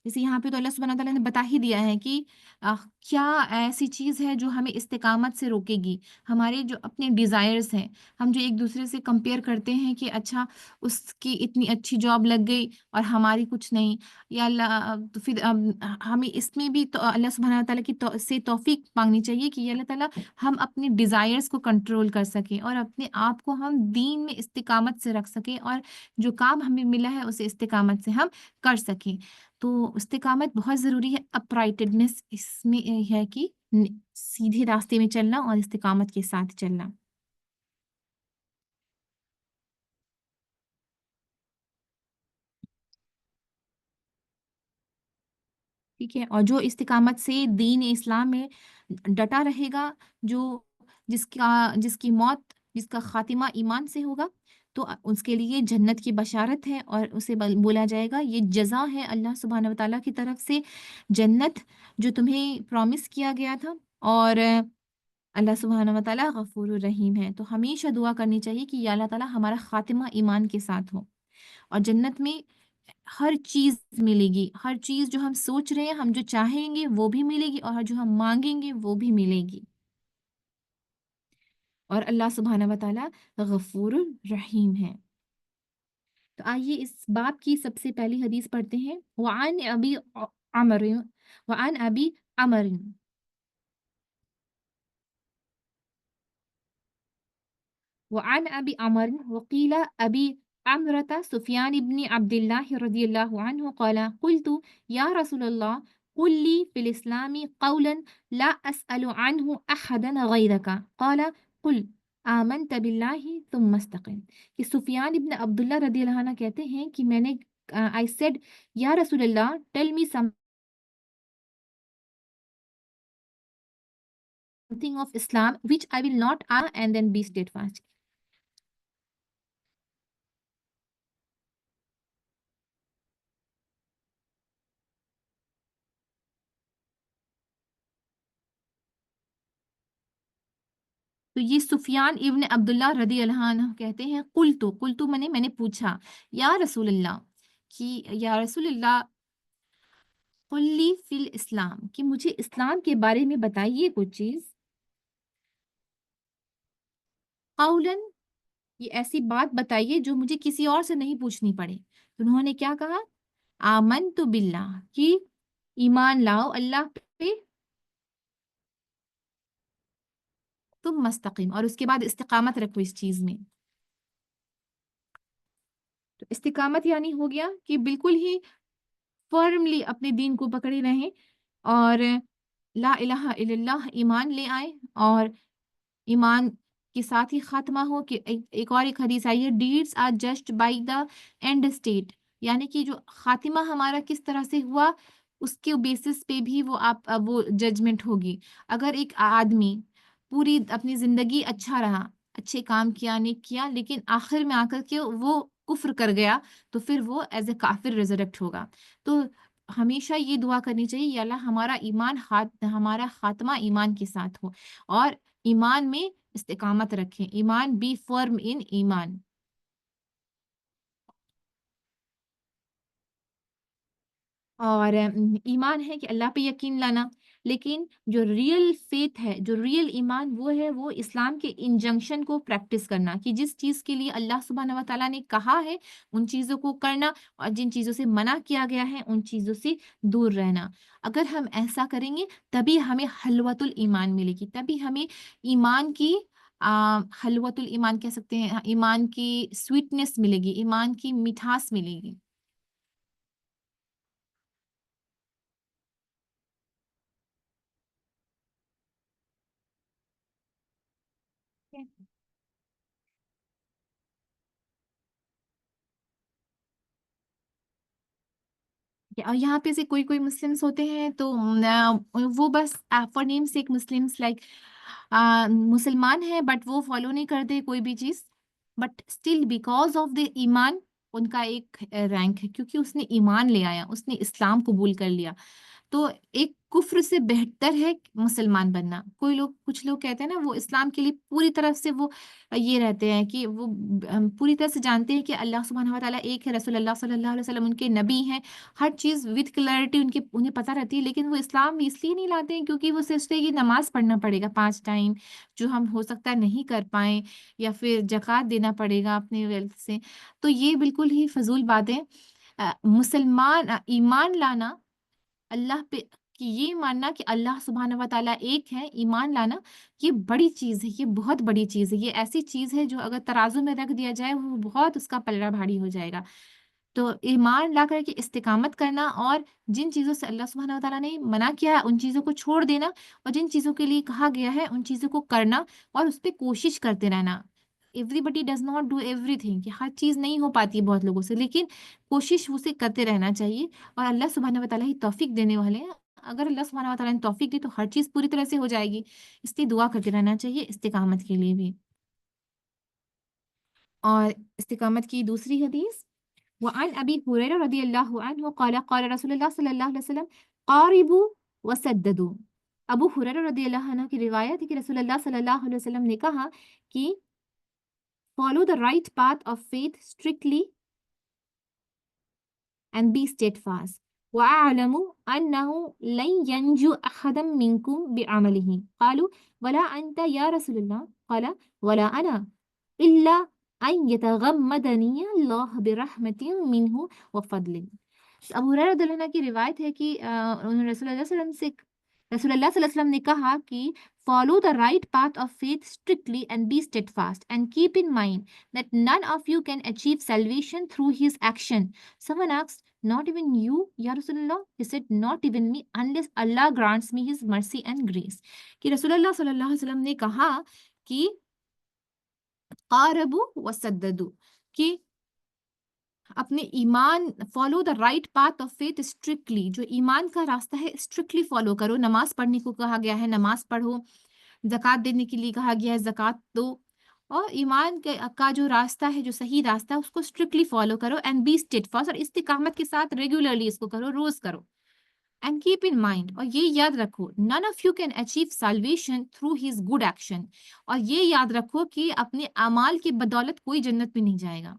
जैसे यहाँ पे तो अल्लाह सुब्हानहू व तआला ने बता ही दिया है कि क्या ऐसी चीज़ है जो हमें इस्तिकामत से रोकेगी। हमारे जो अपने डिज़ायर्स हैं, हम जो एक-दूसरे से कंपेयर करते हैं कि अच्छा उसकी इतनी अच्छी जॉब लग गई और हमारी कुछ नहीं, या अल्लाह, तो फिर हमें इसमें भी तो अल्लाह सुब्हानहू व तआला की से तौफ़ीक माँगनी चाहिए कि या अल्लाह ताला हम अपने डिज़ायर्स को कंट्रोल कर सकें, और अपने आप को हम दीन में इस्तिकामत से रख सकें, और जो काम हमें मिला है उसे इस्तिकामत से हम कर सकें। तो इस्तिकामत बहुत ज़रूरी है, अपराइटेडनेस इसमें है कि सीधे रास्ते में चलना और इस्तिकामत के साथ चलना। ठीक है? और जो इस्तिकामत से दीन इस्लाम में डटा रहेगा, जो जिसकी मौत, जिसका ख़ातिमा ईमान से होगा, تو اس کے لیے جنت کی بشارت ہے، اور اسے بولا جائے گا یہ جزا ہے اللہ سبحانہ و تعالیٰ کی طرف سے، جنت جو تمہیں پرومس کیا گیا تھا۔ اور اللہ سبحانہ و تعالیٰ غفور الرحیم ہے، تو ہمیشہ دعا کرنی چاہیے کہ یا اللہ تعالیٰ ہمارا خاتمہ ایمان کے ساتھ ہو، اور جنت میں ہر چیز ملے گی، ہر چیز جو ہم سوچ رہے ہیں، ہم جو چاہیں گے وہ بھی ملے گی، اور جو ہم مانگیں گے وہ بھی ملے گی، اور اللہ سبحانہ و تعالیٰ غفور الرحیم ہے۔ تو آئیے اس باب کی سب سے پہلی حدیث پڑھتے ہیں۔ وعن ابی عمر وعن ابی عمر وعن أبي عمرو وقيل أبي عمرة سفيان بن عبد الله رضي الله عنه قال قلت يا رسول الله قل لي في الإسلام قولا لا أسأل عنه أحدا غيرك قال قل آمنت بالله ثم استقم، کہ سفیان ابن عبداللہ رضی اللہ عنہ کہتے ہیں کہ میں نے I said یا رسول اللہ tell me something of Islam which I will not and then be steadfast. تو یہ سفیان ابن عبداللہ رضی اللہ عنہ کہتے ہیں قلتو میں نے پوچھا یا رسول اللہ، کہ یا رسول اللہ قلی فی الاسلام، کہ مجھے اسلام کے بارے میں بتائیے کچھ چیز، قولاً یہ ایسی بات بتائیے جو مجھے کسی اور سے نہیں پوچھنی پڑے۔ تو انہوں نے کیا کہا؟ آمنت باللہ، کہ ایمان لاؤ اللہ پہ، تم مستقیم، اور اس کے بعد استقامت رکھو اس چیز میں۔ تو استقامت یعنی ہو گیا کہ بالکل ہی فرملی اپنے دین کو پکڑے رہیں، اور لا الہ الا اللہ ایمان لے آئے، اور ایمان کے ساتھ ہی خاتمہ ہو، کہ ایک حدیث آئی ہے deeds are just by the end state, یعنی کہ جو خاتمہ ہمارا کس طرح سے ہوا اس کے بیسس پہ بھی وہ ججمنٹ ہوگی۔ اگر ایک آدمی پوری اپنی زندگی اچھا رہا، اچھے کام کیا، نیک کیا، لیکن آخر میں آ کر کے وہ کفر کر گیا، تو پھر وہ ایز اے کافر ریزریکٹ ہوگا۔ تو ہمیشہ یہ دعا کرنی چاہیے یا اللہ ہمارا خاتمہ ایمان کے ساتھ ہو، اور ایمان میں استقامت رکھیں، ایمان بی فرم ان ایمان۔ اور ایمان ہے کہ اللہ پہ یقین لانا، لیکن جو ریئل فیتھ ہے، جو ریئل ایمان وہ ہے، وہ اسلام کے انجنکشن کو پریکٹس کرنا، کہ جس چیز کے لیے اللہ سبحانہ و تعالیٰ نے کہا ہے ان چیزوں کو کرنا، اور جن چیزوں سے منع کیا گیا ہے ان چیزوں سے دور رہنا۔ اگر ہم ایسا کریں گے تبھی ہمیں حلوۃ الایمان ملے گی، تبھی ہمیں ایمان کی حلوۃ الایمان کہہ سکتے ہیں، ایمان کی سویٹنس ملے گی، ایمان کی مٹھاس ملے گی۔ اور یہاں پہ سے کوئی مسلمس ہوتے ہیں تو وہ بس for name sake Muslims like مسلمان ہیں، بٹ وہ فالو نہیں کرتے کوئی بھی چیز، بٹ اسٹل بیکاز آف دا ایمان ان کا ایک رینک ہے، کیونکہ اس نے ایمان لے آیا، اس نے اسلام قبول کر لیا۔ تو ایک کفر سے بہتر ہے مسلمان بننا۔ کچھ لوگ کہتے ہیں نا وہ اسلام کے لیے پوری طرف سے وہ یہ رہتے ہیں کہ وہ پوری طرح سے جانتے ہیں کہ اللہ سبحانہ و تعالیٰ ایک ہے، رسول اللہ صلی اللہ علیہ وسلم ان کے نبی ہیں، ہر چیز وتھ کلیئرٹی انہیں پتہ رہتی ہے، لیکن وہ اسلام اس لیے نہیں لاتے ہیں کیونکہ وہ سوچتے ہیں کہ نماز پڑھنا پڑے گا 5 ٹائم، جو ہم ہو سکتا ہے نہیں کر پائیں، یا پھر زکوٰۃ دینا پڑے گا اپنے ویلتھ سے۔ تو یہ بالکل ہی فضول باتیں۔ مسلمان ایمان لانا اللہ پہ، کہ یہ ماننا کہ اللہ سبحانہ و تعالیٰ ایک ہے، ایمان لانا یہ بڑی چیز ہے، یہ بہت بڑی چیز ہے، یہ ایسی چیز ہے جو اگر ترازو میں رکھ دیا جائے وہ بہت اس کا پلڑا بھاری ہو جائے گا۔ تو ایمان لا کر کے استقامت کرنا، اور جن چیزوں سے اللہ سبحانہ و تعالیٰ نے منع کیا ہے ان چیزوں کو چھوڑ دینا، اور جن چیزوں کے لیے کہا گیا ہے ان چیزوں کو کرنا، اور اس پہ کوشش کرتے رہنا۔ Everybody does not do everything, کہ ہر چیز نہیں ہو پاتی ہے بہت لوگوں سے، لیکن کوشش اسے کرتے رہنا چاہیے، اور اللہ سبحانہ و تعالیٰ ہی توفیق دینے والے ہیں۔ اگر اللہ سبحانہ و تعالیٰ نے توفیق دی تو ہر چیز پوری طرح سے ہو جائے گی، اس لیے دعا کرتے رہنا چاہیے استقامت کے لیے بھی۔ اور استقامت کی دوسری حدیث، وعن ابی ہریرہ رضی اللہ عنہ قال قال رسول اللہ صلی اللہ علیہ وسلم قاربوا وسددوا۔ ابو ہریرہ رضی اللہ عنہ کی روایت ہے کہ رسول اللہ صلی اللہ علیہ وسلم نے کہا کہ follow the right path of faith strictly and be steadfast. وَأَعْلَمُ أَنَّهُ لَنْ يَنْجُو أَحَدًا مِنْكُمْ بِعَمَلِهِ قالوا ولا أنت يا رسول الله قال ولا أنا إلا أن يتغمدني الله برحمة منه وفضل۔ ابو ہریرہ رضی اللہ عنہ کی روایت ہے کہ انہوں نے رسول اللہ صلی اللہ علیہ وسلم نے کہا کہ follow the right path of faith strictly and be steadfast and keep in mind that none of you can achieve salvation through his action. Someone asked, not even you, Ya Rasulullah? He said, not even me, unless Allah grants me his mercy and grace. کہ رسول اللہ صلی اللہ علیہ وسلم نے کہا کہ قاربوا وسددوا، کہ اپنے ایمان follow the right path of faith strictly, جو ایمان کا راستہ ہے اسٹرکٹلی فالو کرو۔ نماز پڑھنے کو کہا گیا ہے نماز پڑھو، زکوٰۃ دینے کے لیے کہا گیا ہے زکوٰۃ دو، اور ایمان کا جو راستہ ہے، جو صحیح راستہ ہے، اس کو اسٹرکٹلی فالو کرو اینڈ بی اسٹیڈفاسٹ، اور استقامت کے ساتھ ریگولرلی اس کو کرو، روز کرو۔ اینڈ کیپ ان مائنڈ، اور یہ یاد رکھو، none of you can achieve salvation through his good action، اور یہ یاد رکھو کہ اپنے اعمال کی بدولت کوئی جنت میں نہیں جائے گا۔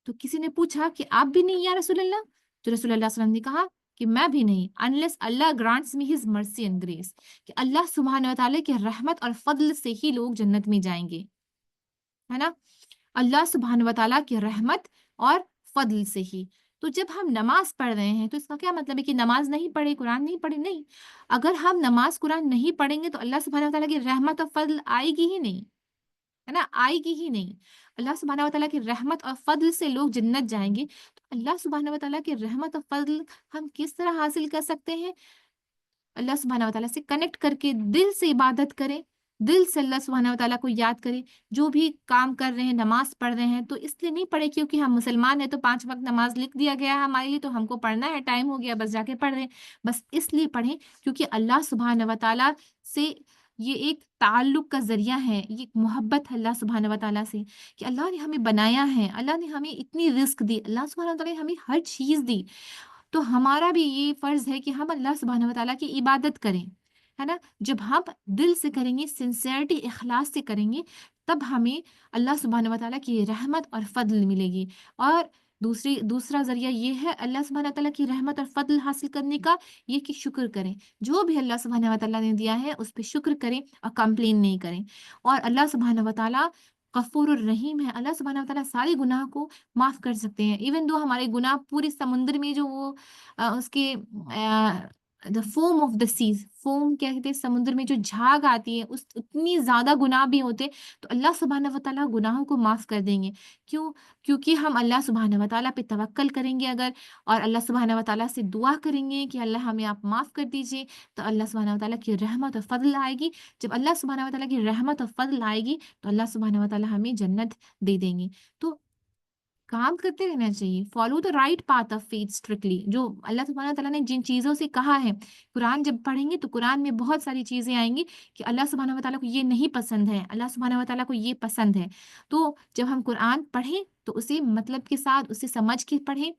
تو کسی نے پوچھا کہ آپ بھی نہیں یا رسول اللہ؟ تو رسول اللہ صلی اللہ علیہ وسلم نے کہا کہ میں بھی نہیں، unless Allah grants me his mercy and grace، کہ اللہ سبحانہ وتعالی کی رحمت اور فضل سے ہی لوگ جنت میں جائیں گے، ہے نا؟ اللہ سبحانہ وتعالی کی رحمت اور فضل سے ہی۔ تو جب ہم نماز پڑھ رہے ہیں تو اس کا کیا مطلب ہے کہ نماز نہیں پڑھے، قرآن نہیں پڑھے؟ نہیں، اگر ہم نماز قرآن نہیں پڑھیں گے تو اللہ سبحانہ وتعالی کی رحمت اور فضل آئے گی ہی نہیں، ہے نا؟ آئے گی ہی نہیں۔ اللہ سبحانہ وتعالیٰ کی رحمت اور فضل سے لوگ جنت جائیں گے، تو اللہ سبحانہ وتعالیٰ کی رحمت اور فضل ہم کس طرح حاصل کر سکتے ہیں؟ اللہ سبحانہ وتعالیٰ سے کنیکٹ کر کے دل سے عبادت کریں، دل سے اللہ سبحانہ وتعالیٰ کو یاد کریں۔ جو بھی کام کر رہے ہیں، نماز پڑھ رہے ہیں، تو اس لیے نہیں پڑھے کیونکہ ہم مسلمان ہیں تو 5 وقت نماز لکھ دیا گیا ہے ہمارے لیے، تو ہم کو پڑھنا ہے، ٹائم ہو گیا بس جا کے پڑھ رہے ہیں۔ بس اس لیے پڑھیں کیونکہ اللہ سبحانہ وتعالیٰ سے یہ ایک تعلق کا ذریعہ ہے، یہ ایک محبت ہے اللہ سبحانہ وتعالیٰ سے، کہ اللہ نے ہمیں بنایا ہے، اللہ نے ہمیں اتنی رزق دی، اللہ سبحانہ وتعالیٰ نے ہمیں ہر چیز دی، تو ہمارا بھی یہ فرض ہے کہ ہم اللہ سبحانہ وتعالیٰ کی عبادت کریں، ہے نا؟ جب ہم دل سے کریں گے، سنسیئرٹی اخلاص سے کریں گے، تب ہمیں اللہ سبحانہ وتعالیٰ کی رحمت اور فضل ملے گی۔ اور دوسرا ذریعہ یہ ہے اللہ سبحانہ وتعالیٰ کی رحمت اور فضل حاصل کرنے کا، یہ کہ شکر کریں، جو بھی اللہ سبحانہ وتعالیٰ نے دیا ہے اس پہ شکر کریں اور کمپلین نہیں کریں۔ اور اللہ سبحانہ وتعالیٰ غفور الرحیم ہے، اللہ سبحانہ وتعالیٰ سارے گناہ کو معاف کر سکتے ہیں، ایون دو ہمارے گناہ پوری سمندر میں جو وہ اس کے the foam of the seas, foam کیا کہتے ہیں، سمندر میں جو جھاگ آتی ہے، اس اتنی زیادہ گناہ بھی ہوتے تو اللہ سبحانہ وتعالیٰ گناہوں کو معاف کر دیں گے۔ کیوں؟ کیونکہ ہم اللہ سبحانہ وتعالیٰ پہ توکل کریں گے اگر، اور اللہ سبحانہ وتعالیٰ سے دعا کریں گے کہ اللہ ہمیں آپ معاف کر دیجئے، تو اللہ سبحانہ وتعالیٰ کی رحمت اور فضل آئے گی۔ جب اللہ سبحانہ وتعالیٰ کی رحمت اور فضل آئے گی تو اللہ سبحانہ وتعالیٰ ہمیں جنت دے دیں گے۔ تو کام کرتے رہنا چاہیے، follow the right path of faith strictly, جو اللہ سبحانہ تعالیٰ نے جن چیزوں سے کہا ہے۔ قرآن جب پڑھیں گے تو قرآن میں بہت ساری چیزیں آئیں گی کہ اللہ سبحانہ وتعالیٰ کو یہ نہیں پسند ہے، اللہ سبحانہ وتعالیٰ کو یہ پسند ہے۔ تو جب ہم قرآن پڑھیں تو اسے مطلب کے ساتھ اسے سمجھ کے پڑھیں،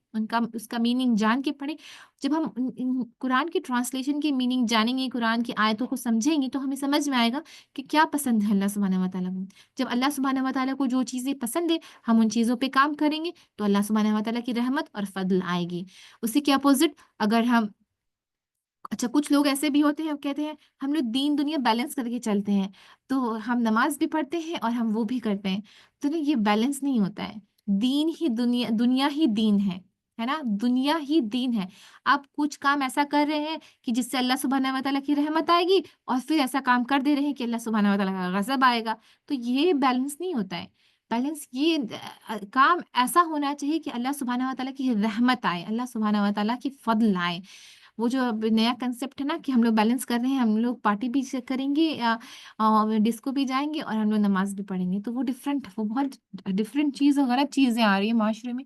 اس کا میننگ جان کے پڑھیں۔ جب ہم قرآن کی ٹرانسلیشن کی میننگ جانیں گے، قرآن کی آیتوں کو سمجھیں گے، تو ہمیں سمجھ میں آئے گا کہ کیا پسند ہے اللہ سبحانہ وتعالیٰ کو۔ جب اللہ سبحانہ وتعالیٰ کو جو چیزیں پسند ہے ہم ان چیزوں پہ کام کریں گے تو اللہ سبحانہ وتعالیٰ کی رحمت اور فضل آئے گی۔ اسی کے اپوزٹ اگر ہم، اچھا کچھ لوگ ایسے بھی ہوتے ہیں، کہتے ہیں ہم لوگ دین دنیا بیلنس کر کے چلتے ہیں، تو ہم نماز بھی پڑھتے ہیں اور ہم وہ بھی کرتے ہیں، تو نہیں، یہ بیلنس نہیں ہوتا ہے۔ دین ہی دنیا، دنیا ہی دین ہے نا؟ دنیا ہی دین ہے۔ آپ کچھ کام ایسا کر رہے ہیں کہ جس سے اللہ سبحانہ وتعالیٰ کی رحمت آئے گی، اور پھر ایسا کام کر دے رہے ہیں کہ اللہ سبحانہ وتعالیٰ کا غضب آئے گا، تو یہ بیلنس نہیں ہوتا ہے۔ بیلنس یہ کام ایسا ہونا چاہیے کہ اللہ سبحانہ وتعالیٰ کی رحمت آئے، اللہ سبحانہ وتعالیٰ کی فضل آئے۔ وہ جو اب نیا کنسیپٹ ہے نا کہ ہم لوگ بیلنس کر رہے ہیں، ہم لوگ پارٹی بھی کریں گے، ڈسکو بھی جائیں گے، اور ہم لوگ نماز بھی پڑھیں گے، تو وہ وہ بہت ڈفرینٹ چیز، غلط چیزیں آ رہی ہیں معاشرے میں۔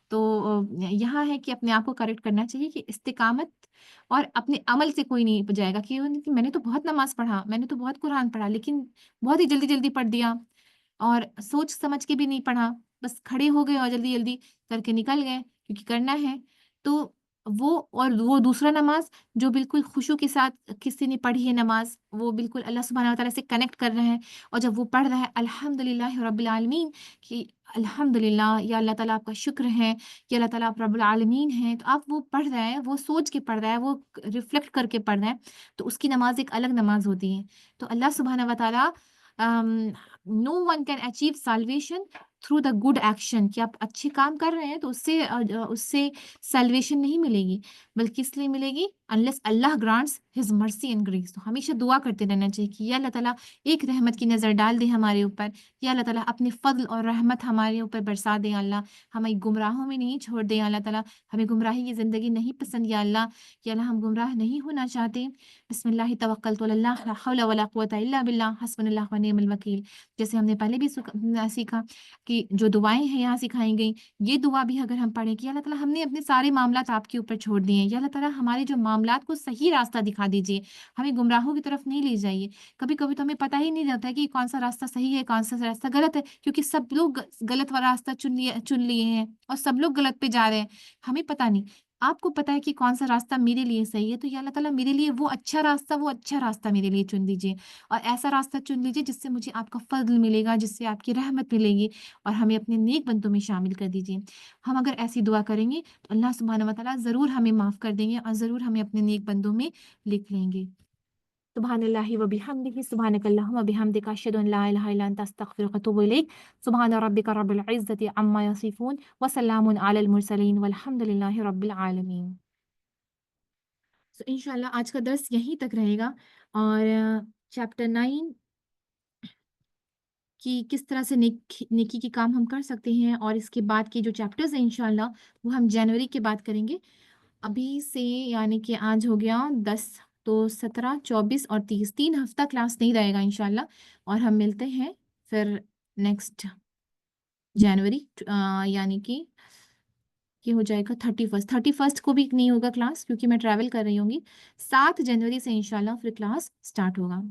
تو یہاں ہے کہ اپنے آپ کو کریکٹ کرنا چاہیے کہ استقامت اور اپنے عمل سے کوئی نہیں جائے گا کہ میں نے تو بہت نماز پڑھا، میں نے تو بہت قرآن پڑھا، لیکن بہت ہی جلدی جلدی پڑھ دیا، اور सोच समझ के भी नहीं पढ़ा, बस खड़े हो गए और जल्दी-जल्दी करके निकल गए क्योंकि करना है। तो वो और वो दूसरा नमाज़ जो बिल्कुल खुशू के साथ किसी ने पढ़ी है नमाज़, वो बिल्कुल अल्लाह सुब्हानहू व तआला से कनेक्ट कर रहे हैं और जब वो पढ़ रहा है अल्हम्दुलिल्लाहि रब्बिल आलमीन कि अल्हम्दुलिल्लाह या अल्लाह ताला आपका शुक्र है, या अल्लाह ताला आप रब्बुल आलमीन हैं, तो आप वो पढ़ रहे हैं, वो सोच के पढ़ रहा है, वो रिफ्लेक्ट करके पढ़ रहे हैं, तो उसकी नमाज़ एक अलग नमाज़ होती है। तो अल्लाह सुब्हानहू व तआला no one can achieve salvation through the good action कि आप अच्छे काम कर रहे हैं तो उससे साल्वेशन नहीं मिलेगी, बल्कि इसलिए मिलेगी unless Allah grants his mercy and grace. तो हमेशा दुआ करते रहना चाहिए कि या अल्लाह ताला एक रहमत की नज़र डाल दे हमारे ऊपर, या अल्लाह ताला अपने फضल और रहमत हमारे ऊपर बरसा दे अल्लाह, हमें गुमराहों में नहीं छोड़ दे अल्लाह ताला, हमें गुमराही की ज़िंदगी नहीं पसंद या अल्लाह, कि अल्लाह हम गुमराह नहीं होना चाहते। बिस्मिल्लाहि तवक्कलतु अल्लाह ला हौला वला कुव्वता इल्ला बिल्लाह हस्बुनल्लाह व निअमल वकील। जैसे हमने पहले भी सीखा कि जो दुआएँ हैं यहाँ सिखाई गई, ये दुआ भी अगर हम पढ़ें कि अल्लाह ताला हमने अपने सारे मामलात आपके ऊपर छोड़ दिए हैं, या अल्लाह ताला हमारे जो मामलात को सही रास्ता दिखा दीजिए, हमें गुमराहों की तरफ नहीं ले जाइए। कभी-कभी तो हमें पता ही नहीं रहता है कि कौन-सा रास्ता सही है, कौन-सा रास्ता गलत है, क्योंकि सब लोग गलत वाला रास्ता चुन लिए हैं और सब लोग गलत पे जा रहे हैं, हमें पता नहीं। आपको पता है कि कौन-सा रास्ता मेरे लिए सही है, तो या अल्लाह ताला मेरे लिए वो अच्छा रास्ता मेरे लिए चुन दीजिए और ऐसा रास्ता चुन लीजिए जिससे मुझे आपका फ़ज़्ल मिलेगा, जिससे आपकी रहमत मिलेगी और हमें अपने नेक बंदों में शामिल कर दीजिए। हम अगर ऐसी दुआ करेंगे तो अल्लाह सुब्हानहू व तआला ज़रूर हमें माफ़ कर देंगे और ज़रूर हमें अपने नेक बंदों में लिख लेंगे। सुब्हानल्लाहि व बिहम्दिहि सुब्हानकल्लाहुम्मा बिहम्दिका अशहदु अन ला इलाहा इल्ला अंता अस्तगफिरुका व अतूबु इलैक। सुब्हान रब्बिका रब्बिल इज़्ज़ति अम्मा यसिफून व सल्लामुन अलल मुरसलीन वल्हम्दुलिल्लाहि रब्बिल आलमीन। सो इंशाअल्लाह आज का दर्स यहीं तक रहेगा और चैप्टर 9 कि किस तरह से नेकी के काम हम कर सकते हैं और इसके बाद के जो चैप्टर्स हैं इंशाअल्लाह वो हम जनवरी के बाद करेंगे। अभी से यानी कि आज हो गया 10, तो 17, 24 और 30 3 हफ्ता क्लास नहीं रहेगा इंशाअल्लाह और हम मिलते हैं फिर नेक्स्ट जनवरी यानी कि ये हो जाएगा 31st को भी नहीं होगा क्लास क्योंकि मैं ट्रैवल कर रही होंगी। 7 जनवरी से इंशाअल्लाह फिर क्लास स्टार्ट होगा।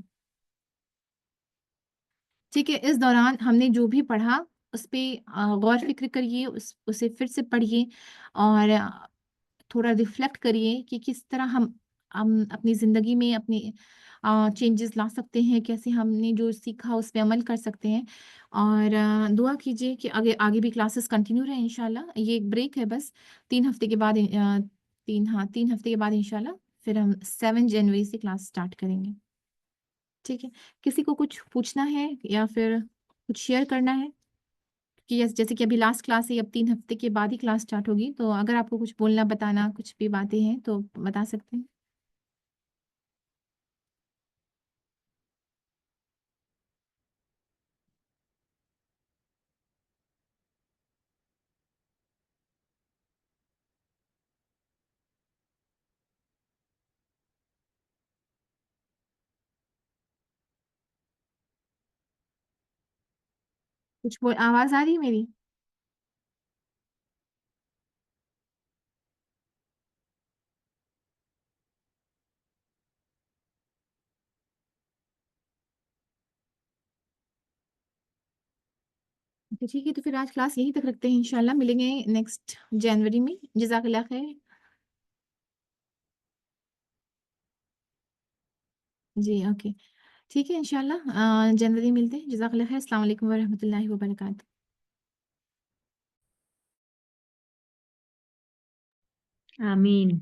ठीक है, इस दौरान हमने जो भी पढ़ा उस पे गौर फ़िक्र करिए, उसे फिर से पढ़िए और थोड़ा रिफ्लेक्ट करिए कि किस तरह हम अपनी ज़िंदगी में अपनी चेंजेस ला सकते हैं, कैसे हमने जो सीखा उस पे अमल कर सकते हैं और दुआ कीजिए कि आगे आगे भी क्लासेस कंटिन्यू रहें इंशाल्लाह। ये एक ब्रेक है बस 3 हफ्ते के बाद 3 हफ्ते के बाद इंशाल्लाह फिर हम 7 जनवरी से क्लास स्टार्ट करेंगे। ठीक है, किसी को कुछ पूछना है या फिर कुछ शेयर करना है? कि जैसे कि अभी लास्ट क्लास है, अब 3 हफ्ते के बाद ही क्लास स्टार्ट होगी, तो अगर आपको कुछ बोलना, बताना, कुछ भी बातें हैं तो बता सकते हैं। कुछ आवाज़ आ रही है मेरी? अच्छा ठीक है, तो फिर आज क्लास यहीं तक रखते हैं इंशाल्लाह, मिलेंगे नेक्स्ट जनवरी में। जज़ाकल्लाह खैर। जी, ओके। ठीक है इंशाल्लाह जनवरी में मिलते हैं। जज़ाकल्लाह खैर। अस्सलाम वालेकुम व रहमतुल्लाहि व बरकातहू। आमीन।